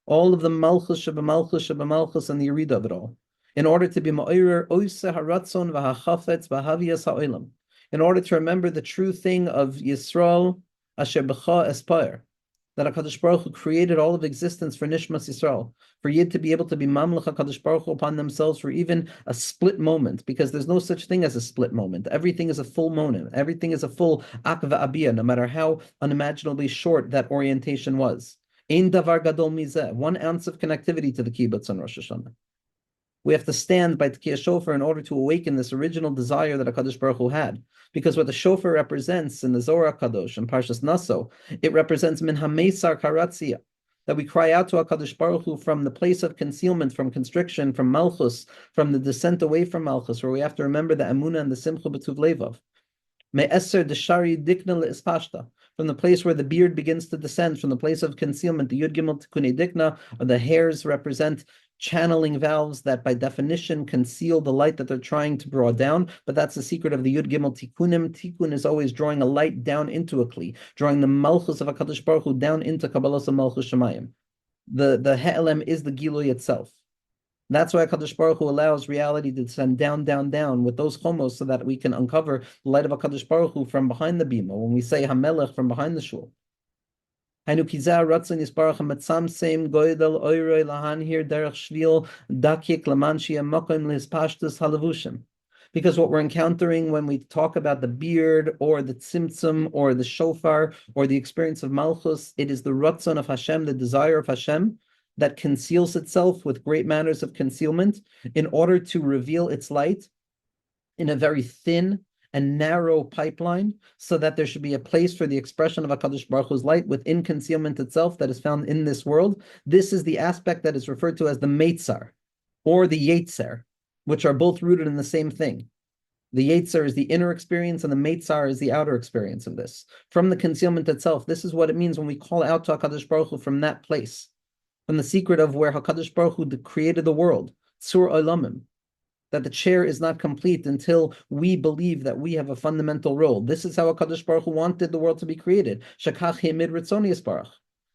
[SPEAKER 1] all of the malchus, shabamalchus, shabamalchus, and the yerida of it all, in order to be ma'orer oiseh haratzon v'hachafetz v'haviyas ha'olam, in order to remember the true thing of Yisrael, asher b'cha espire, that HaKadosh Baruch Hu created all of existence for Nishmas Yisrael, for Yid to be able to be mamlech HaKadosh Baruch Hu upon themselves for even a split moment, because there's no such thing as a split moment. Everything is a full moment. Everything is a full akva abiyah, no matter how unimaginably short that orientation was. Ein davar gadol mizeh, 1 ounce of connectivity to the kibbutz on Rosh Hashanah. We have to stand by Tkiyah Shofar in order to awaken this original desire that HaKadosh Baruch Hu had. Because what the shofar represents in the Zohar Kadosh and Parshas Naso, it represents min hamesar karatzia, that we cry out to HaKadosh Baruch Hu from the place of concealment, from constriction, from Malchus, from the descent away from Malchus, where we have to remember the Emunah and the Simcha B'tuv Levav. Me'eser deshari dikna le'ispashta, from the place where the beard begins to descend, from the place of concealment, the Yud Gimel Tikkuni Dikna, or the hairs represent channeling valves that by definition conceal the light that they're trying to draw down, but that's the secret of the Yud Gimel Tikkunim. Tikkun is always drawing a light down into a Kli, drawing the Malchus of HaKadosh Baruch Hu down into Kabbalas Malchus Shemayim. The He'elem is the Gilui itself. That's why HaKadosh Baruch Hu allows reality to descend down, down, down with those chomos so that we can uncover the light of HaKadosh Baruch Hu from behind the bima, when we say HaMelech from behind the shul. Because what we're encountering when we talk about the beard or the tzimtzum or the shofar or the experience of Malchus, it is the ratzon of Hashem, the desire of Hashem, that conceals itself with great manners of concealment in order to reveal its light in a very thin and narrow pipeline, so that there should be a place for the expression of HaKadosh Baruch Hu's light within concealment itself that is found in this world. This is the aspect that is referred to as the Meitzar or the Yetzer, which are both rooted in the same thing. The Yetzer is the inner experience and the Meitzar is the outer experience of this. From the concealment itself, this is what it means when we call out to HaKadosh Baruch Hu from that place, from the secret of where HaKadosh Baruch Hu created the world, Tzur Olamim, that the chair is not complete until we believe that we have a fundamental role. This is how HaKadosh Baruch Hu wanted the world to be created. Shakach Hemid Ritzoni Yisbarach.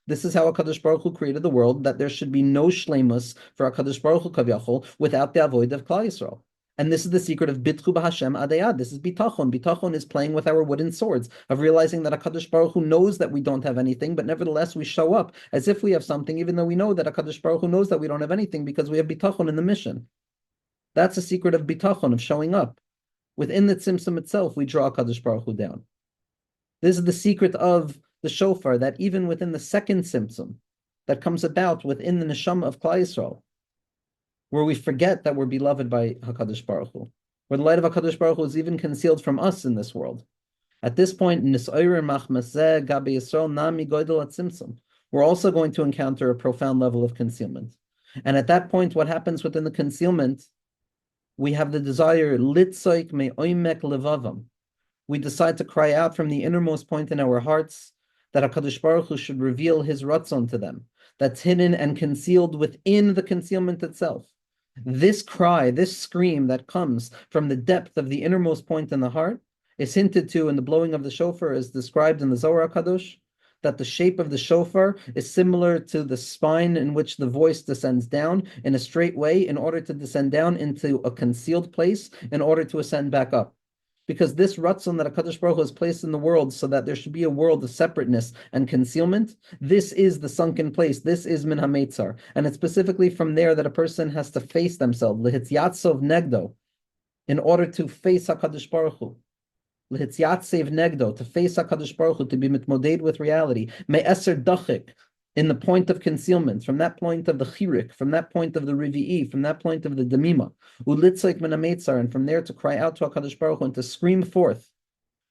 [SPEAKER 1] This is how HaKadosh Baruch Hu created the world, that there should be no shleimus for HaKadosh Baruch Hu Kavyachol without the avoid of Klal Yisrael. And this is the secret of Bitchu B'Hashem Adayad. This is Bitachon. Bitachon is playing with our wooden swords, of realizing that HaKadosh Baruch Hu knows that we don't have anything, but nevertheless we show up as if we have something, even though we know that HaKadosh Baruch Hu knows that we don't have anything because we have Bitachon in the mission. That's the secret of bitachon, of showing up. Within the tzimtzum itself, we draw HaKadosh Baruch Hu down. This is the secret of the shofar, that even within the second tzimtzum that comes about within the neshama of Klal Yisrael, where we forget that we're beloved by HaKadosh Baruch Hu, where the light of HaKadosh Baruch Hu is even concealed from us in this world. At this point, we're also going to encounter a profound level of concealment. And at that point, what happens within the concealment? We have the desire, litzoik me oimek levavam. We decide to cry out from the innermost point in our hearts that HaKadosh Baruch Hu should reveal His ratzon to them, that's hidden and concealed within the concealment itself. This cry, this scream that comes from the depth of the innermost point in the heart is hinted to in the blowing of the shofar, as described in the Zohar Kadosh, that the shape of the shofar is similar to the spine in which the voice descends down in a straight way in order to descend down into a concealed place in order to ascend back up. Because this ratzon that HaKadosh Baruch Hu has placed in the world so that there should be a world of separateness and concealment, this is the sunken place, this is min ha-meitzar. And it's specifically from there that a person has to face themselves, lehityatzov negdo, in order to face HaKadosh Baruch Hu. L'hitzyatzeiv negdo, to face HaKadosh Baruch Hu, to be mitmoded with reality. Me'eser dachik, in the point of concealment, from that point of the chirik, from that point of the rivi'i, from that point of the demima. U'litzlik min ha'meitzar, and from there to cry out to HaKadosh Baruch Hu and to scream forth.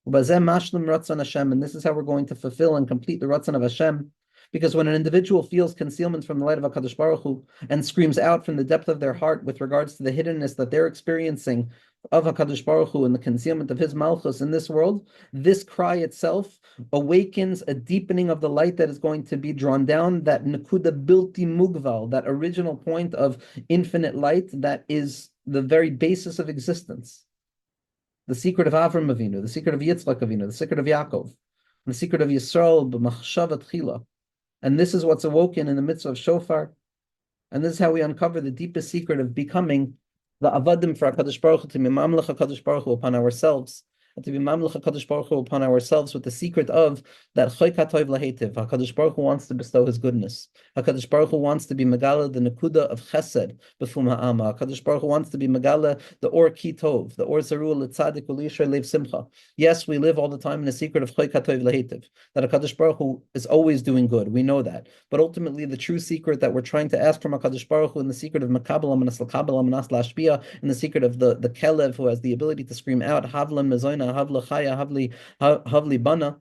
[SPEAKER 1] U'bazeh mashlim ratzon Hashem, and this is how we're going to fulfill and complete the ratzon of Hashem. Because when an individual feels concealment from the light of HaKadosh Baruch Hu and screams out from the depth of their heart with regards to the hiddenness that they're experiencing of HaKadosh Baruch Hu and the concealment of His Malchus in this world, this cry itself awakens a deepening of the light that is going to be drawn down, that Nekuda Bilti Mugval, that original point of infinite light that is the very basis of existence. The secret of Avram Avinu, the secret of Yitzchak Avinu, the secret of Yaakov, the secret of Yisrael, b'machshava tchila. And this is what's awoken in the midst of shofar. And this is how we uncover the deepest secret of becoming the avadim for HaKadosh Baruch Hu, to mimamlech HaKadosh Baruch Hu upon ourselves, and to be mamlech HaKadosh Baruch Hu upon ourselves with the secret of that Choy Katov Lahetiv. HaKadosh Baruch Hu wants to bestow His goodness. HaKadosh Baruch Hu wants to be Megala, the Nekuda of Chesed b'fum ha'ama. HaKadosh Baruch Hu wants to be Megala, the Or Kitov, the Or Zarul, the Tzadik, U'lishrei Lev Simcha. Yes, we live all the time in the secret of Choy Katov Lahetiv, that HaKadosh Baruch Hu is always doing good. We know that. But ultimately, the true secret that we're trying to ask from HaKadosh Baruch Hu in the secret of Makabal Amanas L'Kabal Amanas L'Ashpia, in the secret of the Kelev who has the ability to scream out, Havlan Mezoina, Havla Chaya, Havli Bana,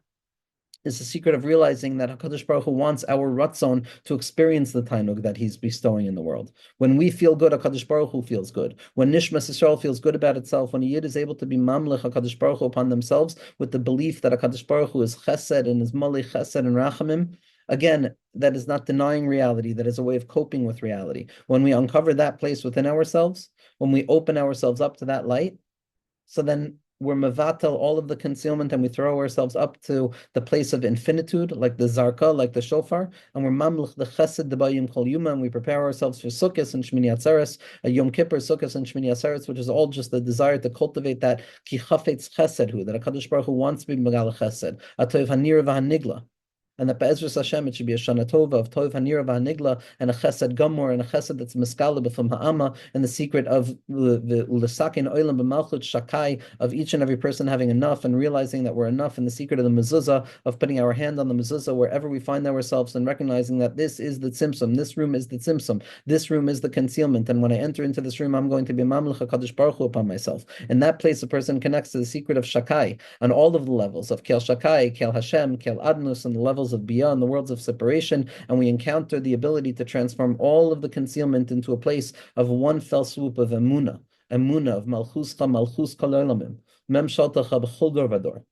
[SPEAKER 1] is the secret of realizing that HaKadosh Baruch Hu wants our Ratzon to experience the Tainug that He's bestowing in the world. When we feel good, HaKadosh Baruch Hu feels good. When Nishmas Yisrael feels good about itself, when a Yid is able to be Mamlech HaKadosh Baruch Hu upon themselves with the belief that HaKadosh Baruch Hu is Chesed and is Malei Chesed and Rachamim, again, that is not denying reality, that is a way of coping with reality. When we uncover that place within ourselves, when we open ourselves up to that light, so then we're mevatel all of the concealment and we throw ourselves up to the place of infinitude, like the zarka, like the shofar, and we're mamlech the chesed debayim kol yuma, and we prepare ourselves for Sukkot and Shmini Atzeres, a Yom Kippur, Sukkot and Shmini Atzeres, which is all just the desire to cultivate that ki chafetz chesed hu, that HaKadosh Baruch Hu wants to be megal chesed, atov hanir v'hanigla. And that Be'ezras Hashem, it should be a Shana Tova of Tov Hanira V'Hanigla and a Chesed Gomor and a Chesed that's Miskala B'fum Ha'ama, and the secret of the L'sakin Oilam B'Malchut Shakai, of each and every person having enough and realizing that we're enough, and the secret of the mezuzah, of putting our hand on the mezuzah wherever we find ourselves and recognizing that this is the tzimtzum, this room is the tzimtzum, this room is the concealment, and when I enter into this room, I'm going to be Mamlech HaKadosh Baruch Hu upon myself. In that place, a person connects to the secret of Shakai on all of the levels of Kel Shakai, Kel Hashem, Kel Adnus, and the levels of Biyah and the worlds of separation, and we encounter the ability to transform all of the concealment into a place of one fell swoop of Emunah of Malchuscha, Malchus Kol Olamim, Mem Shaltacha B'chol Dor Vador.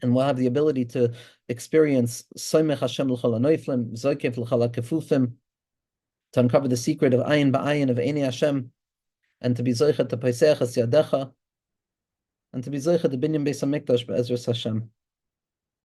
[SPEAKER 1] And we'll have the ability to experience Soimech Hashem L'chol HaNoiflim, Zoikev L'chol HaKefufim, to uncover the secret of Ayin Ba'ayin of Eini Hashem, and to be Zoichet to Paisech As Yadecha, and to be Zoichet to Binyan Beis HaMikdash Be'ezras Hashem.